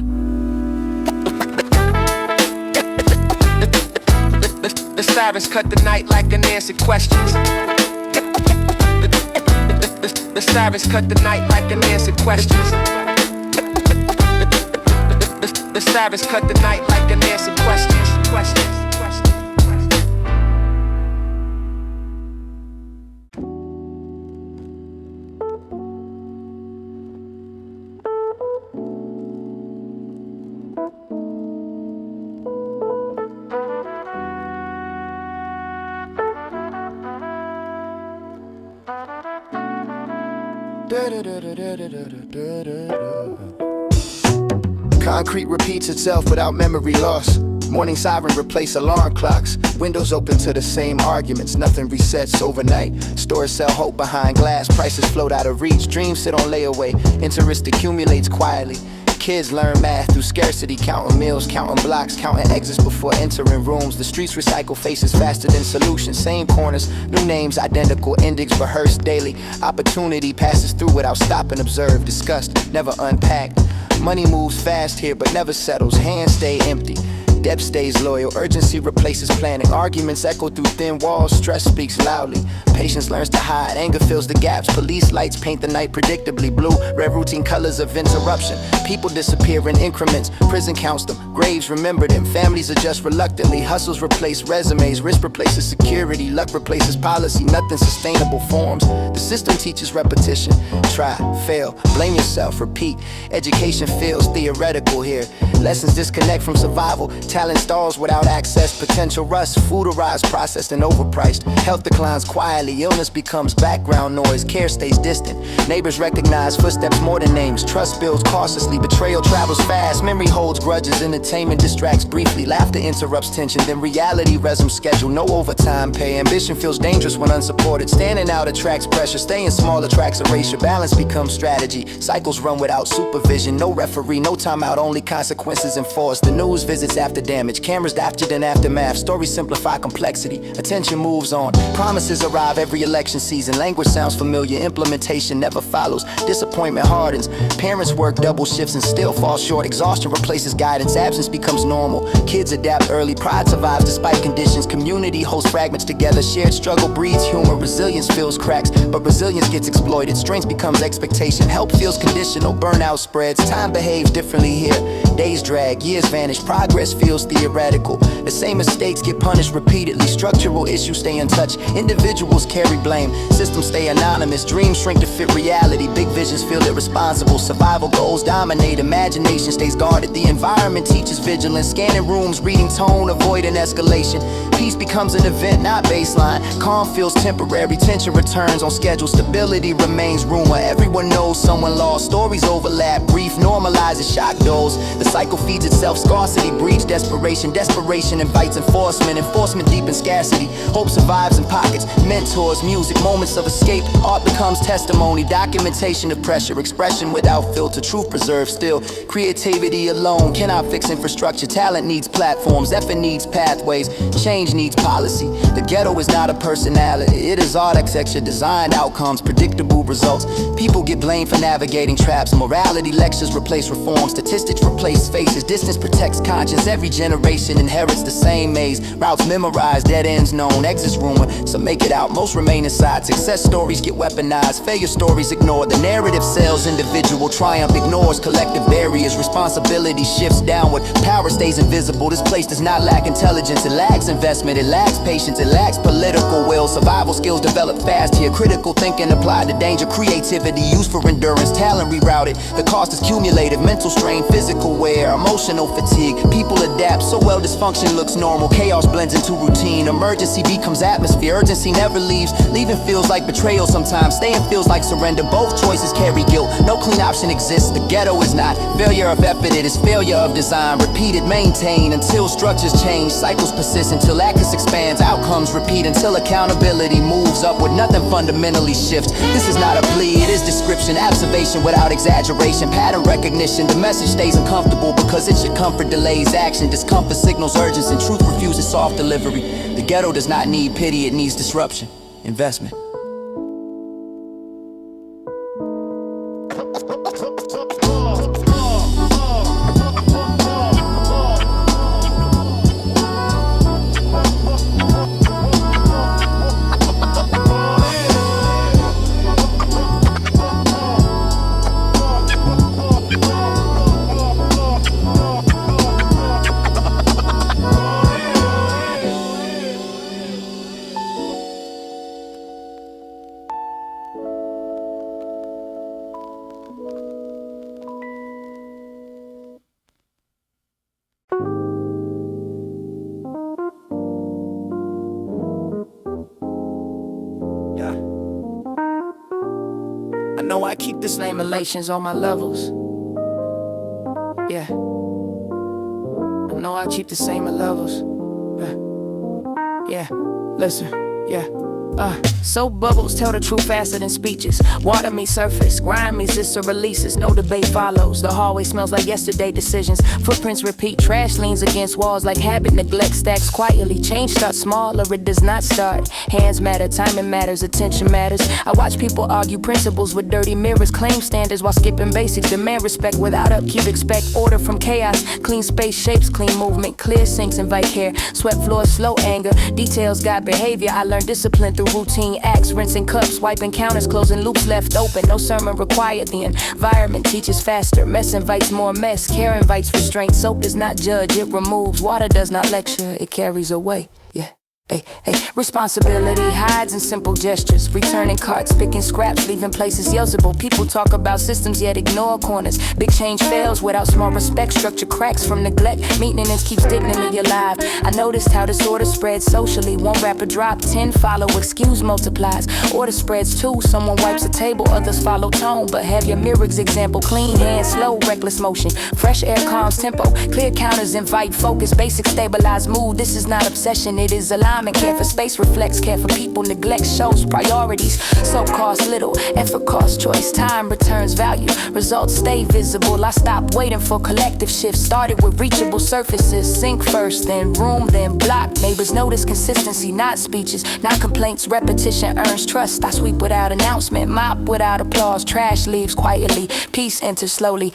The sirens cut the night like unanswered questions. The sirens cut the night like unanswered questions. The sirens cut the night like unanswered questions. Concrete repeats itself without memory loss. Morning siren replace alarm clocks. Windows open to the same arguments. Nothing resets overnight. Stores sell hope behind glass. Prices float out of reach. Dreams sit on layaway. Interest accumulates quietly. Kids learn math through scarcity, counting meals, counting blocks, counting exits before entering rooms. The streets recycle faces faster than solutions. Same corners, new names, identical endings rehearsed daily. Opportunity passes through without stopping, observed, discussed, never unpacked. Money moves fast here but never settles, hands stay empty. Depth stays loyal, urgency replaces planning. Arguments echo through thin walls, stress speaks loudly. Patience learns to hide, anger fills the gaps. Police lights paint the night predictably blue. Red routine colors of interruption. People disappear in increments, prison counts them, graves remember them. Families adjust reluctantly, hustles replace resumes. Risk replaces security, luck replaces policy. Nothing sustainable forms. The system teaches repetition. Try, fail, blame yourself, repeat. Education feels theoretical here. Lessons disconnect from survival. Talent stalls without access, potential rust. Food arrives processed and overpriced. Health declines quietly, illness becomes background noise. Care stays distant. Neighbors recognize footsteps more than names. Trust builds cautiously, betrayal travels fast. Memory holds grudges, entertainment distracts briefly. Laughter interrupts tension, then reality resumes schedule. No overtime pay, ambition feels dangerous when unsupported. Standing out attracts pressure, staying small attracts erasure. Balance becomes strategy, cycles run without supervision. No referee, no timeout, only consequences enforced. The news visits after damage. Cameras after and aftermath. Stories simplify complexity. Attention moves on. Promises arrive every election season. Language sounds familiar. Implementation never follows. Disappointment hardens. Parents work double shifts and still fall short. Exhaustion replaces guidance. Absence becomes normal. Kids adapt early. Pride survives despite conditions. Community holds fragments together. Shared struggle breeds humor. Resilience fills cracks, but resilience gets exploited. Strength becomes expectation. Help feels conditional. Burnout spreads. Time behaves differently here. Days drag, years vanish. Progress feels theoretical. The same mistakes get punished repeatedly. Structural issues stay untouched. Individuals carry blame. Systems stay anonymous. Dreams shrink to fit reality. Big visions feel irresponsible. Survival goals dominate. Imagination stays guarded. The environment teaches vigilance. Scanning rooms, reading tone, avoiding escalation. Peace becomes an event, not baseline. Calm feels temporary. Tension returns on schedule. Stability remains rumor. Everyone knows someone lost. Stories overlap. Brief normalizes shock dose. The cycle feeds itself. Scarcity breeds desperation. Desperation invites enforcement. Enforcement deepens scarcity. Hope survives in pockets. Mentors, music, moments of escape. Art becomes testimony. Documentation of pressure. Expression without filter. Truth preserved still. Creativity alone cannot fix infrastructure. Talent needs platforms. Effort needs pathways. Change needs policy. The ghetto is not a personality. It is architecture. Designed outcomes. Predictable results. People get blamed for navigating traps. Morality lectures replace reform. Statistics replace faces. Distance protects conscience. Every generation inherits the same maze. Routes memorized, dead ends known. Exits rumor, some make it out, most remain inside. Success stories get weaponized. Failure stories ignored. The narrative sells individual. Triumph ignores collective barriers. Responsibility shifts downward. Power stays invisible. This place does not lack intelligence. It lacks investment. It lacks patience. It lacks political will. Survival skills develop fast here. Critical thinking applied to danger. Creativity used for endurance. Talent rerouted. The cost is cumulative. Mental strain, physical wear, emotional fatigue. People adapt so well dysfunction looks normal. Chaos blends into routine. Emergency becomes atmosphere. Urgency never leaves. Leaving feels like betrayal sometimes. Staying feels like surrender. Both choices carry guilt. No clean option exists. The ghetto is not failure of effort. It is failure of design. Repeated, maintained until structures change. Cycles persist until access expands. Outcomes repeat until accountability moves upward. Nothing fundamentally shifts. This is not a plea. It is description. Observation without exaggeration. Pattern recognition. The message stays uncomfortable because it should comfort delays action. Discomfort signals urgency and truth refuses soft delivery. The ghetto does not need pity, it needs disruption. Investment. I know I keep the same relations on my levels. Yeah. I know I keep the same levels. Yeah. Listen. Yeah. So bubbles tell the truth faster than speeches. Water me surface, grind me zits or releases. No debate follows. The hallway smells like yesterday decisions. Footprints repeat, trash leans against walls like habit. Neglect stacks quietly. Change starts small or it does not start. Hands matter, timing matters, attention matters. I watch people argue principles with dirty mirrors. Claim standards while skipping basics. Demand respect without upkeep. Expect order from chaos. Clean space shapes, clean movement. Clear sinks invite care. Swept floors, slow anger. Details guide behavior. I learned discipline through routine acts, rinsing cups, wiping counters, closing loops left open. No sermon required. The environment teaches faster. Mess invites more mess. Care invites restraint. Soap does not judge, it removes. Water does not lecture, it carries away. Yeah. Hey, responsibility hides in simple gestures. Returning carts, picking scraps, leaving places usable. People talk about systems yet ignore corners. Big change fails without small respect. Structure cracks from neglect. Maintenance keeps dignity alive. I noticed how disorder spreads socially. One rapper drop, 10 follow. Excuse multiplies. Order spreads too. Someone wipes a table, others follow tone. But have your mirrors example. Clean hands, slow, reckless motion. Fresh air calms tempo. Clear counters invite focus. Basic stabilized mood. This is not obsession, it is alignment. time and care for space reflects care for people, neglect shows priorities. So cost little, effort costs choice, time returns value, results stay visible. I stopped waiting for collective shifts, started with reachable surfaces. Sink first, then room, then block. Neighbors notice consistency, not speeches, not complaints. Repetition earns trust. I sweep without announcement, mop without applause. Trash leaves quietly, peace enters slowly.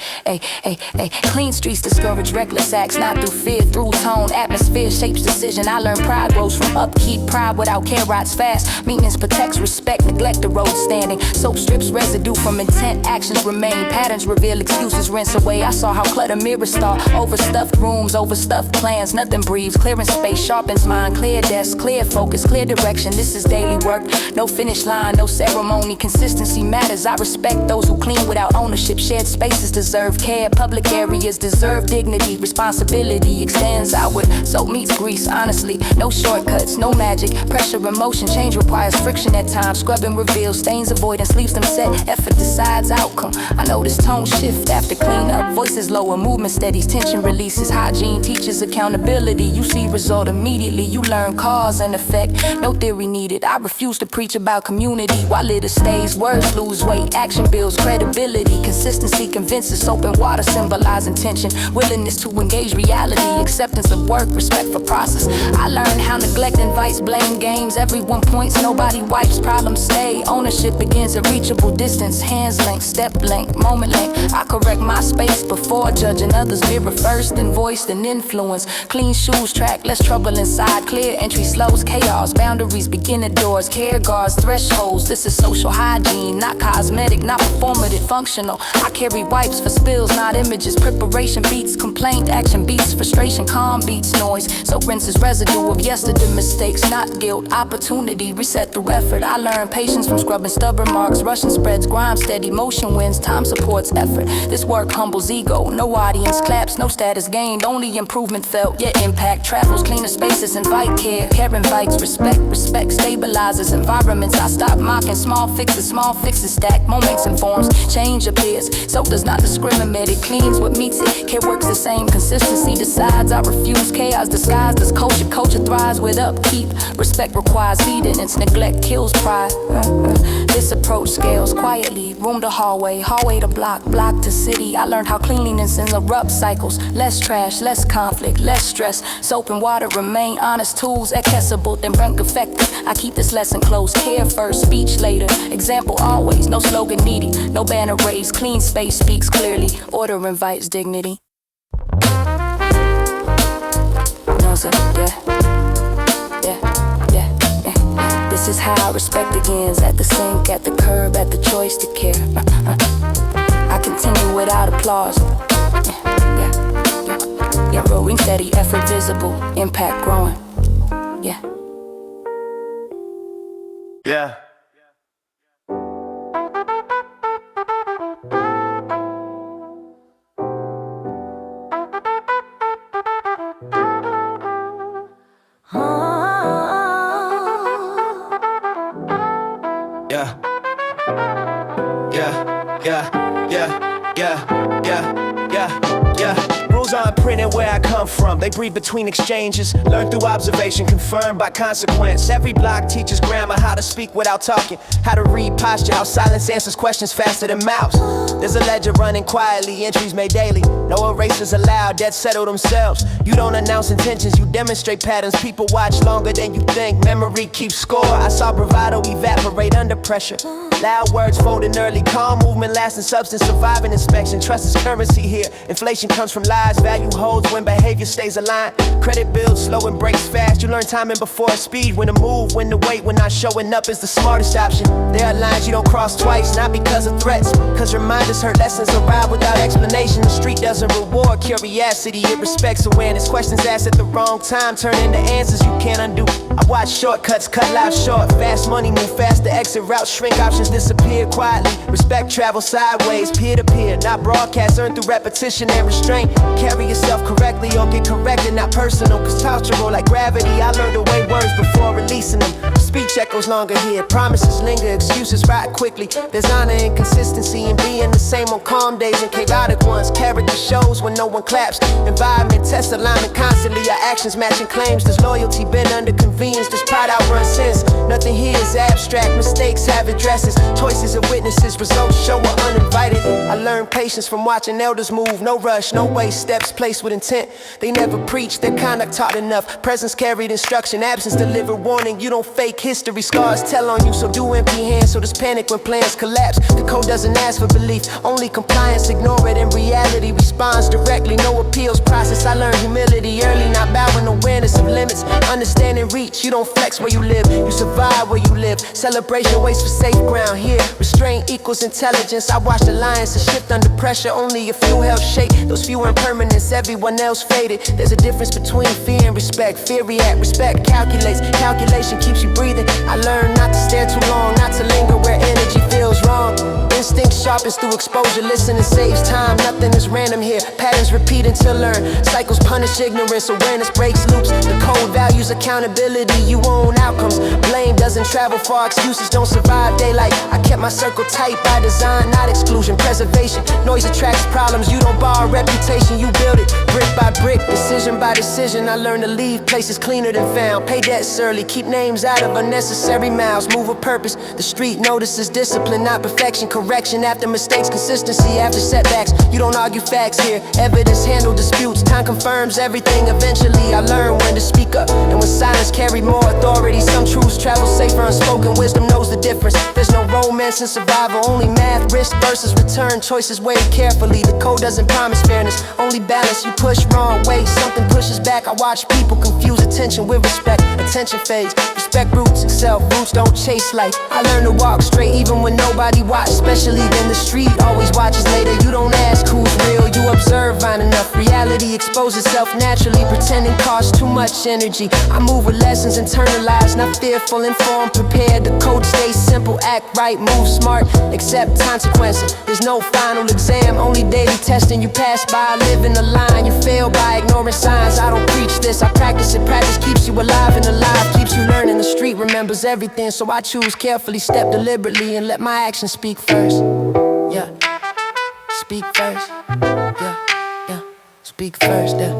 Clean streets discourage reckless acts, not through fear, through tone. Atmosphere shapes decision. I learned pride grows from upkeep. Pride without care rots fast. Maintenance protects respect, neglect the road standing. Soap strips residue from intent, actions remain. Patterns reveal, excuses rinse away. I saw how clutter mirrors start. Overstuffed rooms, overstuffed plans. Nothing breathes. Clearing space sharpens mind. Clear desk, clear focus, clear direction. This is daily work. No finish line, no ceremony. Consistency matters. I respect those who clean without ownership. Shared spaces deserve care. Public areas deserve dignity. Responsibility extends outward. Soap meets grease, honestly. No shortcuts, no magic. Pressure, emotion, change requires friction at times. Scrubbing reveals stains, avoidance leaves them set. Effort decides outcome. I notice tone shift after cleanup. Voices lower, movement steadies, tension releases. Hygiene teaches accountability. You see result immediately. You learn cause and effect. No theory needed. I refuse to preach about community while it stays. Words lose weight. Action builds credibility. Consistency convinces. Soap and water symbolize intention. Willingness to engage reality. Acceptance of work. Respect for process. I learned how neglect invites blame games. Everyone points, nobody wipes. Problems stay. Ownership begins at reachable distance. Hands length, step length, moment length. I correct my space before judging others. Mirror first and voice and influence. Clean shoes track, less trouble inside. Clear entry slows chaos. Boundaries begin at doors. Care guards, thresholds. This is social hygiene, not cosmetic, not performative, functional. I carry wipes for spills, not images. Preparation beats complaint, action beats frustration, calm beats noise. So rinses residue of yesterday mistakes, not guilt. Opportunity, reset through effort. I learned patience from scrubbing stubborn marks. Russian spreads, grime steady, motion wins, time supports effort. This work humbles ego, no audience claps, no status gained, only improvement felt, yet impact travels. Cleaner spaces invite care, care invites respect, respect stabilizes environments. I stop mocking small fixes stack, moments informs, change appears. Soap does not discriminate, it cleans what meets it. Care works the same, consistency decides. I refuse chaos disguised as culture. Culture thrives with upkeep. Respect requires feeding, neglect kills pride. This approach scales quietly, room to hallway, hallway to block, block to city. I learned how cleanliness interrupts cycles. Less trash, less conflict, less stress. Soap and water remain honest tools, accessible, then rank effective. I keep this lesson close. Care first, speech later. Example always, no slogan needy, no banner raised. Clean space speaks clearly. Order invites dignity. No, sir, This is how respect begins. At the sink, at the curb, at the choice to care. I continue without applause. Growing steady, effort visible, impact growing. Yeah. Rules aren't printed where I come from. They breathe between exchanges. Learn through observation, confirmed by consequence. Every block teaches grammar, how to speak without talking, how to read posture, how silence answers questions faster than mouths. There's a ledger running quietly, entries made daily. No erasers allowed, debts settle themselves. You don't announce intentions, you demonstrate patterns. People watch longer than you think, memory keeps score. I saw bravado evaporate under pressure. Loud words folding early, calm movement lasting substance, surviving inspection. Trust is currency here. Inflation comes from lies, value holds when behavior stays aligned. Credit builds slow and breaks fast. You learn timing before speed. When to move, when to wait, when not showing up is the smartest option. There are lines you don't cross twice, not because of threats, cause reminders hurt, lessons arrive without explanation. The street doesn't reward curiosity, it respects awareness. Questions asked at the wrong time turn into answers you can't undo. I watch shortcuts cut lives short. Fast money move fast, the exit route shrink options disappear quietly. Respect travel sideways, peer to peer, not broadcast, earned through repetition and restraint. Carry yourself correctly or get corrected, not personal, cause postural like gravity. I learned to weigh words before releasing them. Speech echoes longer here, promises linger, excuses rot quickly. There's honor and consistency in being the same on calm days and chaotic ones. Character shows when no one claps. Environment tests alignment constantly. Our actions matching claims. Does loyalty been under convenience? Does pride outrun sins? Nothing here is abstract. Mistakes have addresses. Choices of witnesses. Results show are uninvited. I learned patience from watching elders move. No rush, no waste. Steps placed with intent. They never preach. Their conduct taught enough. Presence carried instruction. Absence delivered warning. You don't fake history. Scars tell on you. So do empty hands. So there's panic when plans collapse. The code doesn't ask for belief. Only compliance. Ignore it. In reality responds directly. No appeals process. I learned humility early. Not bowing. Awareness of limits. Understanding reach. You don't flex where you live. You survive where you live. Celebration waits for safe ground here. Restraint equals intelligence. I watched alliances shift under pressure. Only a few held shape. Those few impermanence. Everyone else faded. There's a difference between fear and respect. Fear react. Respect calculates. Calculation keeps you breathing. I learned not to stare too long. Not to linger where energy feels wrong. Instinct sharpens through exposure. Listening saves time. Nothing is random here. Patterns repeat until learned. Cycles punish ignorance. Awareness breaks loops. The code values accountability. You own outcomes. Blame doesn't travel far. Excuses don't survive daylight. I kept my circle tight by design, not exclusion. Preservation. Noise attracts problems. You don't borrow reputation. You build it brick by brick, decision by decision. I learned to leave places cleaner than found. Pay debts early. Keep names out of unnecessary mouths. Move with purpose. The street notices discipline, not perfection. Correction after mistakes. Consistency after setbacks. You don't argue facts here. Evidence handle disputes. Time confirms everything eventually. I learned when to speak up and when silence carried more authority. Some truths travel safer. Unspoken wisdom knows the difference. There's no romance in survival. Only math, risk versus return. Choices weighed carefully. The code doesn't promise fairness. Only balance. You push wrong way. Something pushes back. I watch people confuse attention with respect. Attention fades. Respect roots itself. Roots don't chase life. I learned to walk straight even when nobody watched. Especially when the street always watches later. You don't ask who's real. You observe fine enough. Reality exposes itself naturally. Pretending costs too much energy. I move with lessons internalized. Not fearful, informed, prepared. The code stays simple. Act right, move smart. Accept consequences. There's no final exam. Only daily testing. You pass by living the line. You fail by ignoring signs. I don't preach this. I practice it. Practice keeps you alive and alive. Keeps you learning. The street remembers everything. So I choose carefully. Step deliberately and let my actions speak first. Yeah. Speak first. Yeah. Yeah. Speak first. Yeah.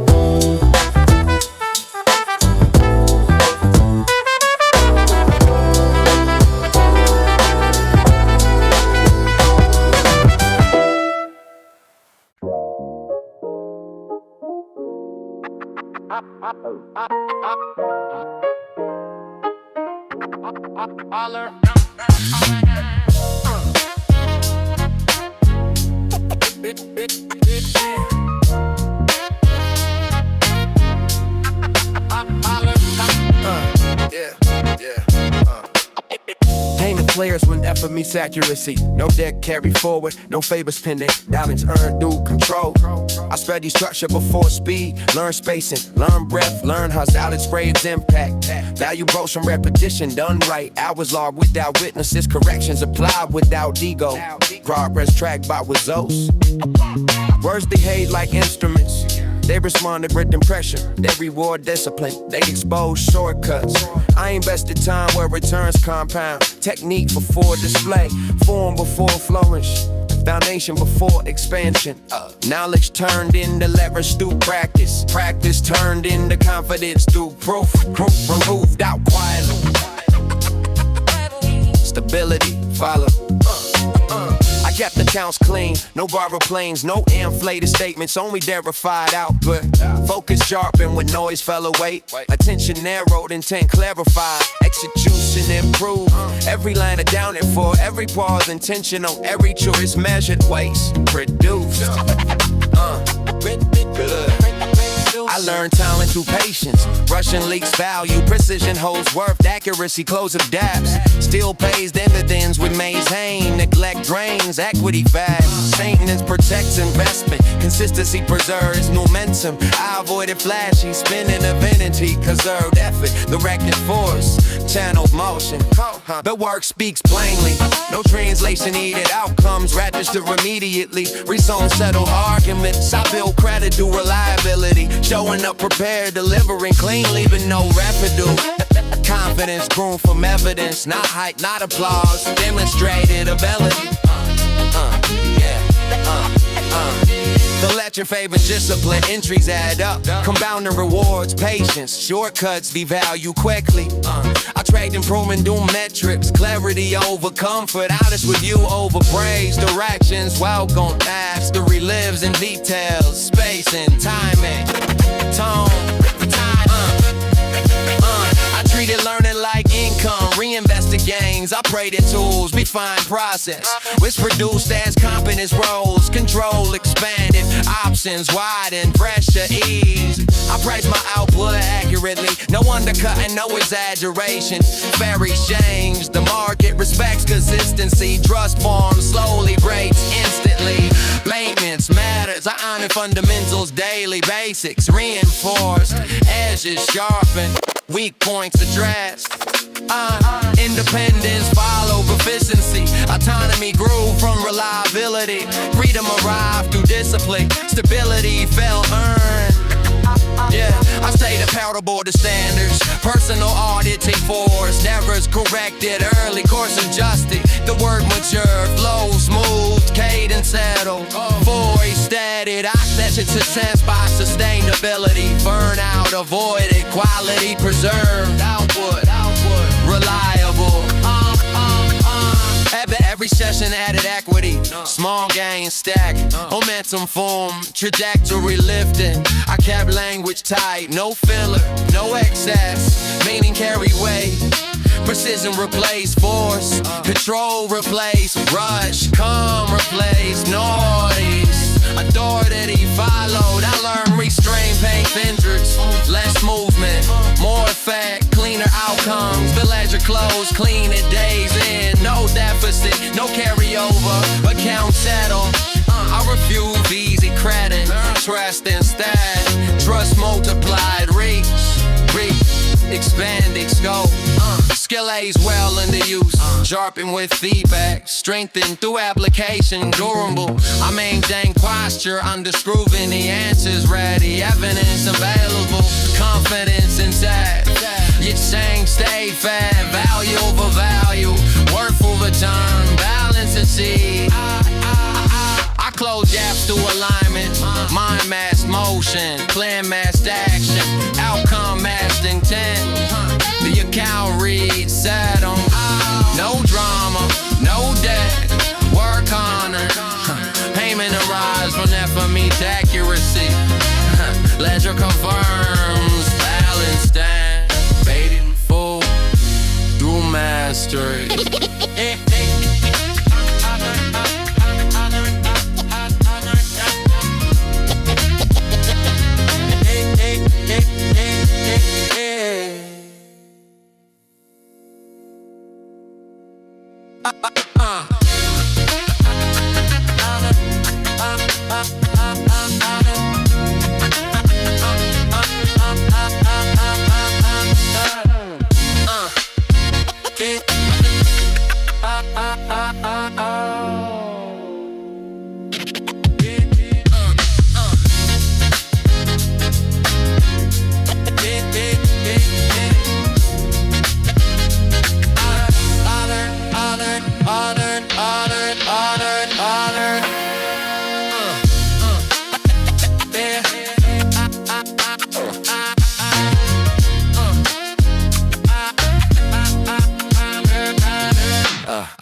Ain't the players when effort meets accuracy. No deck carry forward, no favors pending. Diamonds earned through control. I study structure before speed. Learn spacing, learn breath, learn how solid sprays impact. Value grows from repetition, done right. Hours logged without witnesses, corrections applied without ego. Progress tracked by results. Words behave like instruments. They respond to rhythm pressure. They reward discipline. They expose shortcuts. I invested time where returns compound. Technique before display. Form before flourish. Foundation before expansion. Knowledge turned into leverage through practice. Practice turned into confidence through proof. Proof removed out quietly. Stability follow. I kept the counts clean, no borrowed planes, no inflated statements, only verified output. Focus sharpened when noise fell away. Attention narrowed, intent clarified. Execution improved. Every line accounted for, every pause intentional, every choice measured, waste produced. I learned talent through patience. Russian leaks value, precision holds worth, accuracy close of depths. Still pays dividends with maintain. Neglect drains, equity fast. Maintenance protects investment. Consistency preserves momentum. I avoided flashy spinning affinity. Conserved effort, directed force. Channeled motion. The work speaks plainly. No translation needed, outcomes register immediately. Rezone settle arguments, I build credit through reliability. Showing up prepared, delivering clean, leaving no residue. Confidence groomed from evidence, not hype, not applause. Demonstrated ability. The legend favors discipline, entries add up. Compounding rewards, patience, shortcuts devalue quickly. I trade improvement, do metrics, clarity over comfort. Honest with you over praise, directions, welcome. Mastery lives in details, space and timing, tone. I treated learning like income, reinvested gains. I pray the tools, refine process, which produced as competence roles. Control expanded, options widen, pressure ease. I price my output accurately, no undercutting, no exaggeration. Fair exchange, the market respects consistency. Trust forms slowly, breaks instantly. Maintenance matters, I honor fundamentals daily. Basics reinforced, edges sharpened, weak points addressed. Independence follow proficiency. Autonomy grew from reliability. Freedom arrived through discipline. Stability felt earned. Yeah, I stayed accountable to standards. Personal auditing force, errors corrected early. Course adjusted, the word matured. Flow smooth, cadence settled. Voice steadied, accession to sense by sustainability. Burnout avoided, quality preserved. Output reliable. Every session added equity. Small gains stack, momentum form, trajectory lifting. I kept language tight, no filler, no excess. Meaning carry weight. Precision replace force, control replace rush, calm replace noise. Authority followed, I learned restrain pain hindrance. Less movement, more effect, cleaner outcomes. The ledger closed, clean it days in. No deficit, no carryover, account settled. I refuse easy credit, trust instead. Trust multiplied, reach, expanding scope. Skill A's well into use, sharpen with feedback, strengthen through application, durable. I maintain posture, underscroving the answers ready, evidence available, confidence intact. Your change stay fat, value over value, worth over time, balance and see. I close gaps through alignment, mind matched motion, plan matched action, outcome matched intent. The account reads settle, no drama, no debt, work on it. Payment arrives from effort meets accuracy. Ledger confirms, balance stand, paid in full through mastery.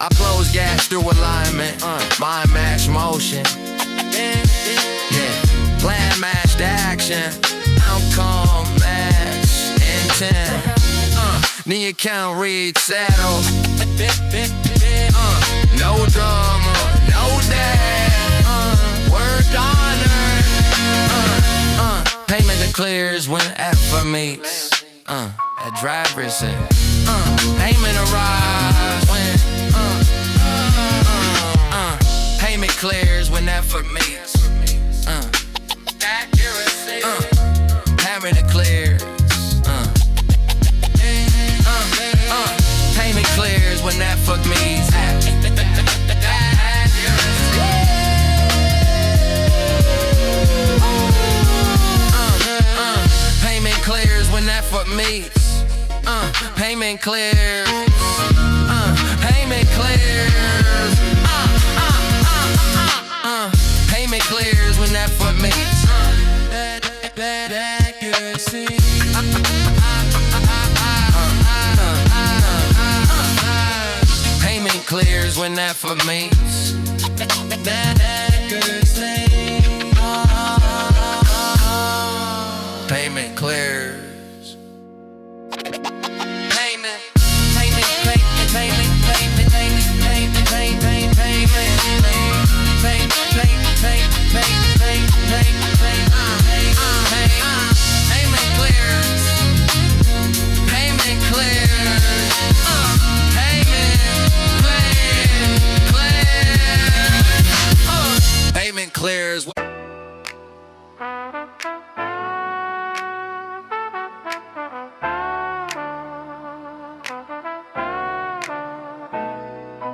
I close gaps through alignment, mind match motion. Yeah, plan matched action, outcome match intent. The account reads settle. No drama, no debt. Work honored. Payment clears when effort meets. At driver's seat. Payment arrives when. Payment clears when effort meets. Accuracy. Payment clears. Payment clears when effort meets. Payment clears. Payment clears. Payment clears when that foot makes bad accuracy. Payment clears when that foot makes bad accuracy. Payment clears. Payment, payment, payment, payment, payment, payment, payment, payment, payment, payment, payment, payment clears. Payment clears. Payment clears.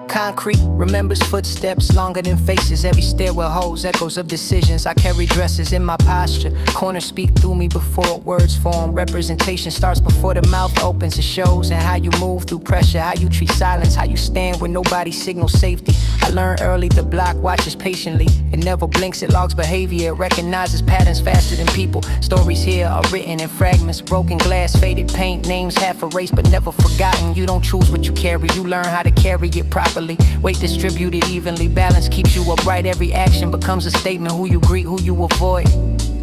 Concrete remembers footsteps longer than faces. Every stairwell holds echoes of decisions. I carry dresses in my posture. Corners speak through me before words form. Representation starts before the mouth opens. It shows in how you move through pressure, how you treat silence, how you stand when nobody signals safety. I learned early the block watches patiently. It never blinks, it logs behavior. It recognizes patterns faster than people. Stories here are written in fragments. Broken glass, faded paint, names half erased but never forgotten. You don't choose what you carry, you learn how to carry it properly. Weight distributed evenly, balance keeps you upright. Every action becomes a statement. Who you greet, who you avoid,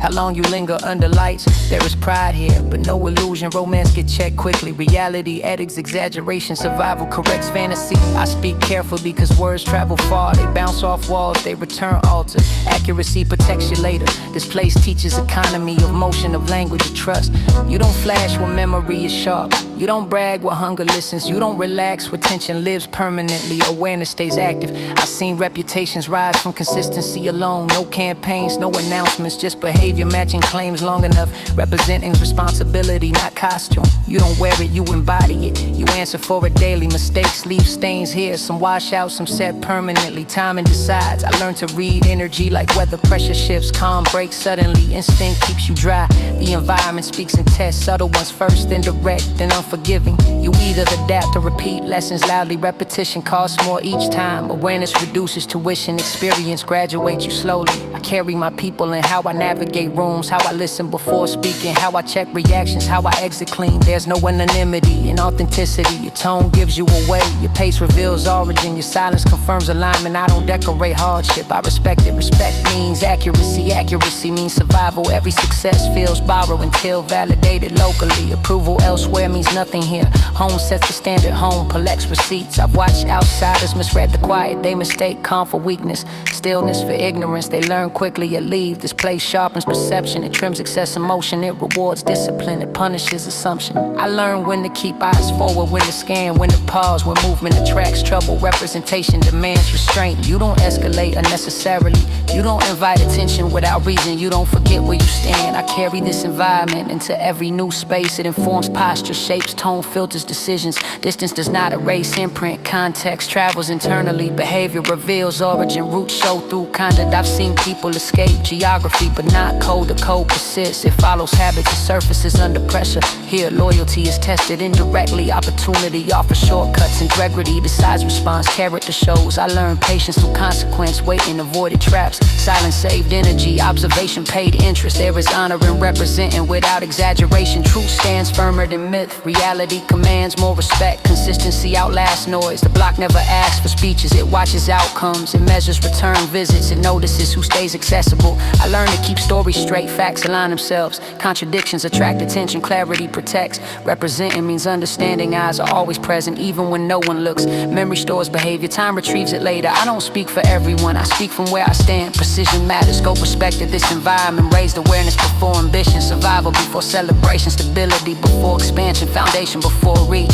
how long you linger under lights. There is pride here, but no illusion. Romance get checked quickly. Reality, ethics, exaggeration, survival corrects fantasy. I speak carefully cause words travel far. They bounce off walls, they return altered. Accuracy protects you later. This place teaches economy of motion, of language, of trust. You don't flash when memory is sharp. You don't brag where hunger listens. You don't relax where tension lives permanently. Awareness stays active. I've seen reputations rise from consistency alone. No campaigns, no announcements, just behavior matching claims long enough. Representing responsibility, not costume. You don't wear it, you embody it. You answer for it daily. Mistakes leave stains here. Some wash out, some set permanently. Timing decides. I learned to read energy like weather. Pressure shifts, calm breaks suddenly. Instinct keeps you dry. The environment speaks in tests. Subtle ones first, then direct, then unforgiving. You either adapt or repeat lessons loudly. Repetition costs more each time. Awareness reduces tuition. Experience graduates you slowly. I carry my people in how I navigate rooms, how I listen before speaking, how I check reactions, how I exit clean. There's no anonymity in authenticity. Your tone gives you away. Your pace reveals origin. Your silence confirms alignment. I don't decorate hardship, I respect it. Respect means accuracy. Accuracy means survival. Every success feels borrowed until validated locally. Approval elsewhere means nothing here. Home sets the standard. Home collects receipts. I've watched outsiders misread the quiet. They mistake calm for weakness, stillness for ignorance. They learn quickly or leave. This place sharpens perception. It trims excess emotion. It rewards discipline. It punishes assumption. I learn when to keep eyes forward, when to scan, when to pause, when movement attracts trouble. Representation demands restraint. You don't escalate unnecessarily. You don't invite attention without reason. You don't forget where you stand. I carry this environment into every new space. It informs posture, shapes, tone, filters, decisions. Distance does not erase imprint. Context travels internally. Behavior reveals origin. Roots show through conduct. I've seen people escape geography, but not code. The code persists. It follows habits. It surfaces under pressure. Here, loyalty is tested indirectly. Opportunity offers shortcuts. Integrity decides response. Character shows. I learned patience through consequence. Waiting, avoided traps. Silence saved energy. Observation paid interest. There is honor in representing without exaggeration. Truth stands firmer than myth. Reality commands more respect. Consistency outlasts noise. The block never asks for speeches. It watches outcomes. It measures return visits. It notices who stays accessible. I learned to keep stories straight. Facts align themselves. Contradictions attract attention. Clarity protects. Representing means understanding. Eyes are always present even when no one looks. Memory stores behavior. Time retrieves it later. I don't speak for everyone. I speak from where I stand. Precision matters. Scope respected. This environment raised awareness before ambition. Survival before celebration. Stability before expansion. Foundation before reach.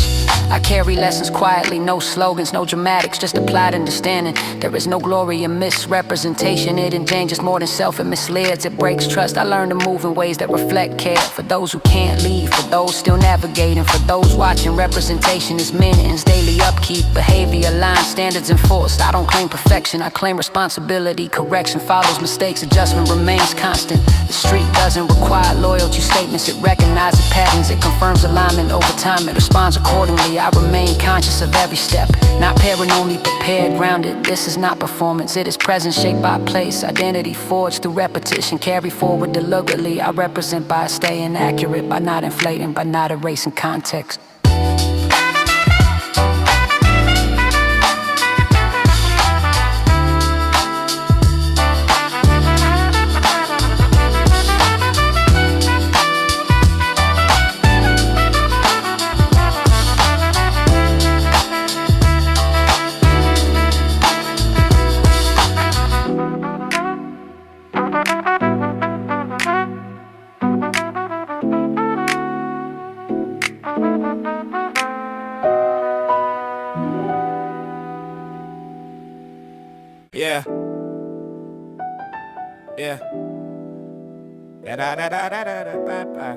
I carry lessons quietly. No slogans, no dramatics, just applied understanding. There is no glory in misrepresentation. It endangers more than self. It misleads. It breaks trust. I learned to move in ways that reflect care. For those who can't leave. For those still navigating. For those watching. Representation is maintenance. Daily upkeep. Behavior aligned. Standards enforced. I don't claim perfection. I claim responsibility. Correction follows mistakes. Adjustment remains constant. The street doesn't require loyalty statements. It recognizes patterns. It confirms alignment over time it responds accordingly. I remain conscious of every step, not paranoid, only prepared, grounded. This is not performance, it is presence shaped by place. Identity forged through repetition, carry forward deliberately. I represent by staying accurate, by not inflating, by not erasing context. Yeah. Yeah. Da da da da da da da da.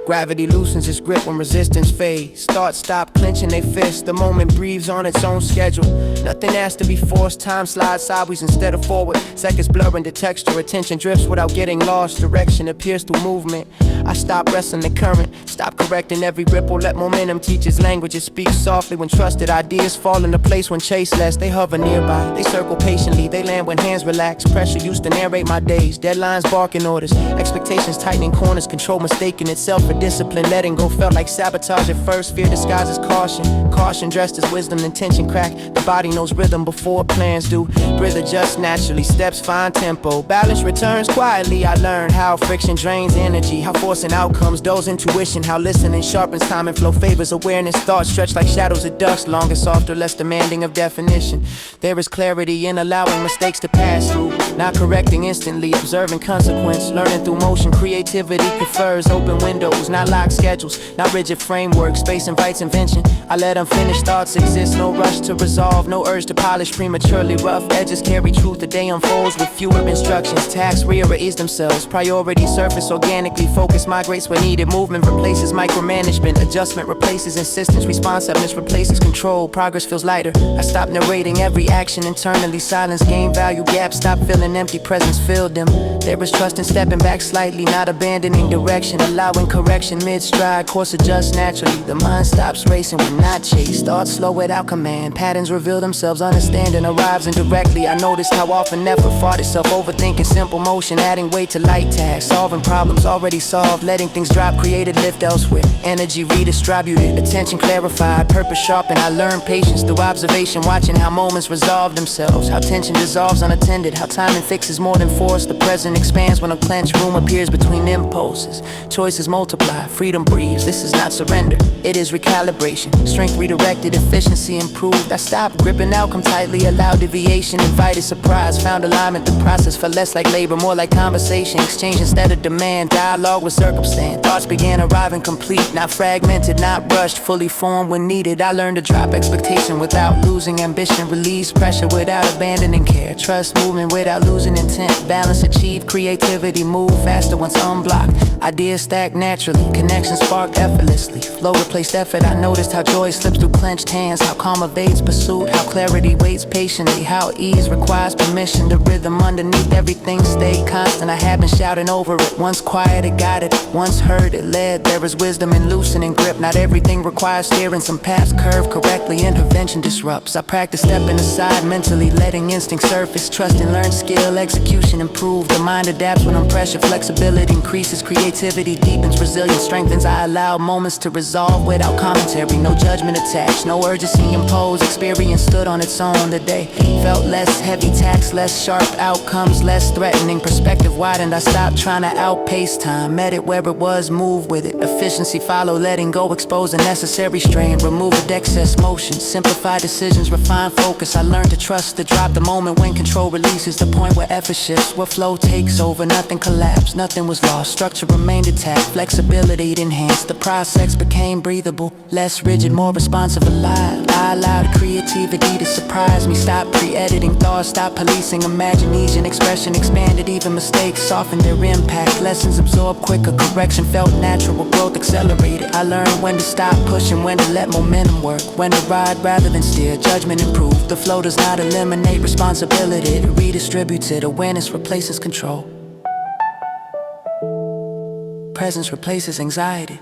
Gravity loosens its grip when resistance fades. Start, stop, clenching they fists. The moment breathes on its own schedule. Nothing has to be forced. Time slides sideways instead of forward. Seconds blurring the texture. Attention drifts without getting lost. Direction appears through movement. I stop wrestling the current. Stop correcting every ripple. Let momentum teach its language. It speaks softly when trusted. Ideas fall into place when chased less. They hover nearby. They circle patiently. They land when hands relax. Pressure used to narrate my days. Deadlines barking orders. Expectations tightening corners. Control mistaking itself for discipline. Letting go felt like sabotage at first. Fear disguises caution. Caution dressed as wisdom. Intention crack. The body knows rhythm before plans do. Breathe adjust naturally. Steps find tempo. Balance returns quietly. I learned how friction drains energy. How forcing outcomes dulls intuition. How listening sharpens time and flow favors awareness. Thoughts stretch like shadows of dusk. Longer, softer, less demanding of definition. There is clarity in allowing mistakes to pass through. Not correcting instantly. Observing consequence. Learning through motion. Creativity prefers open windows. Not locked schedules. Not rigid framework. Space invites invention. I let unfinished thoughts exist. No rush to resolve. No urge to polish prematurely. Rough edges carry truth. The day unfolds with fewer instructions. Tasks rearrange themselves. Priorities surface organically. Focus migrates where needed. Movement replaces micromanagement. Adjustment replaces insistence. Responsiveness replaces control. Progress feels lighter. I stop narrating every action internally. Silence gain value. Gaps stop feeling empty. Presence filled them. There is trust in stepping back slightly. Not abandoning direction. Allowing correction mid-stride. Course adjust naturally. The mind stops racing when not chased. Thoughts slow without command. Patterns reveal themselves. Understanding arrives indirectly. I noticed how often effort fought itself. Overthinking simple motion. Adding weight to light tasks. Solving problems already solved. Letting things drop. Created lift elsewhere. Energy redistributed. Attention clarified. Purpose sharpened. I learned patience through observation. Watching how moments resolve themselves. How tension dissolves unattended. How timing fixes more than force. The present expands when a clenched room appears between impulses. Choices multiply. Freedom breathes. This is not surrender. It is recalibration. Strength redirected. Efficiency improved. I stopped gripping outcome tightly. Allowed deviation. Invited surprise. Found alignment. The process felt less like labor. More like conversation. Exchange instead of demand. Dialogue with circumstance. Thoughts began arriving complete. Not fragmented. Not rushed. Fully formed when needed. I learned to drop expectation without losing ambition. Release pressure without abandoning care. Trust movement without losing intent. Balance achieved. Creativity move faster once unblocked. Ideas stack naturally. Connections spark effortlessly. Flow replaced effort. I noticed how joy slips through clenched hands. How calm evades pursuit. How clarity waits patiently. How ease requires permission. The rhythm underneath everything stayed constant. I had been shouting over it. Once quiet it guided. Once heard it led. There is wisdom in loosening grip. Not everything requires steering. Some paths curve correctly. Intervention disrupts. I practice stepping aside mentally. Letting instinct surface. Trust and learn skill. Execution improve. The mind adapts when under pressure. Flexibility increases. Creativity deepens. Resilience strengthens. I allow moments to resolve without commentary. No judgment attached. No urgency imposed. Experience stood on its own. The day felt less heavy. Tax less sharp. Outcomes less threatening. Perspective widened. I stopped trying to outpace time. Met it where it was. Move with it. Efficiency follow. Letting go. Expose the necessary strain. Remove the excess motion. Simplify decisions. Refine focus. I learned to trust the drop. The moment when control releases. The point where effort shifts. Where flow takes over. Nothing collapsed. Nothing was lost. Structure remained intact. Flexibility enhanced. The process became breathable. Less rigid. More responsive. Alive. I allowed creativity to surprise me. Stop pre-editing thoughts. Stop policing imagination. Expression expanded. Even mistakes softened their impact. Lessons absorbed quicker. Correction felt natural. Growth accelerated. I learned when to stop pushing. When to let momentum work. When to ride rather than steer. Judgment improved. The flow does not eliminate responsibility. It redistributes it. Awareness replaces control. presence replaces anxiety.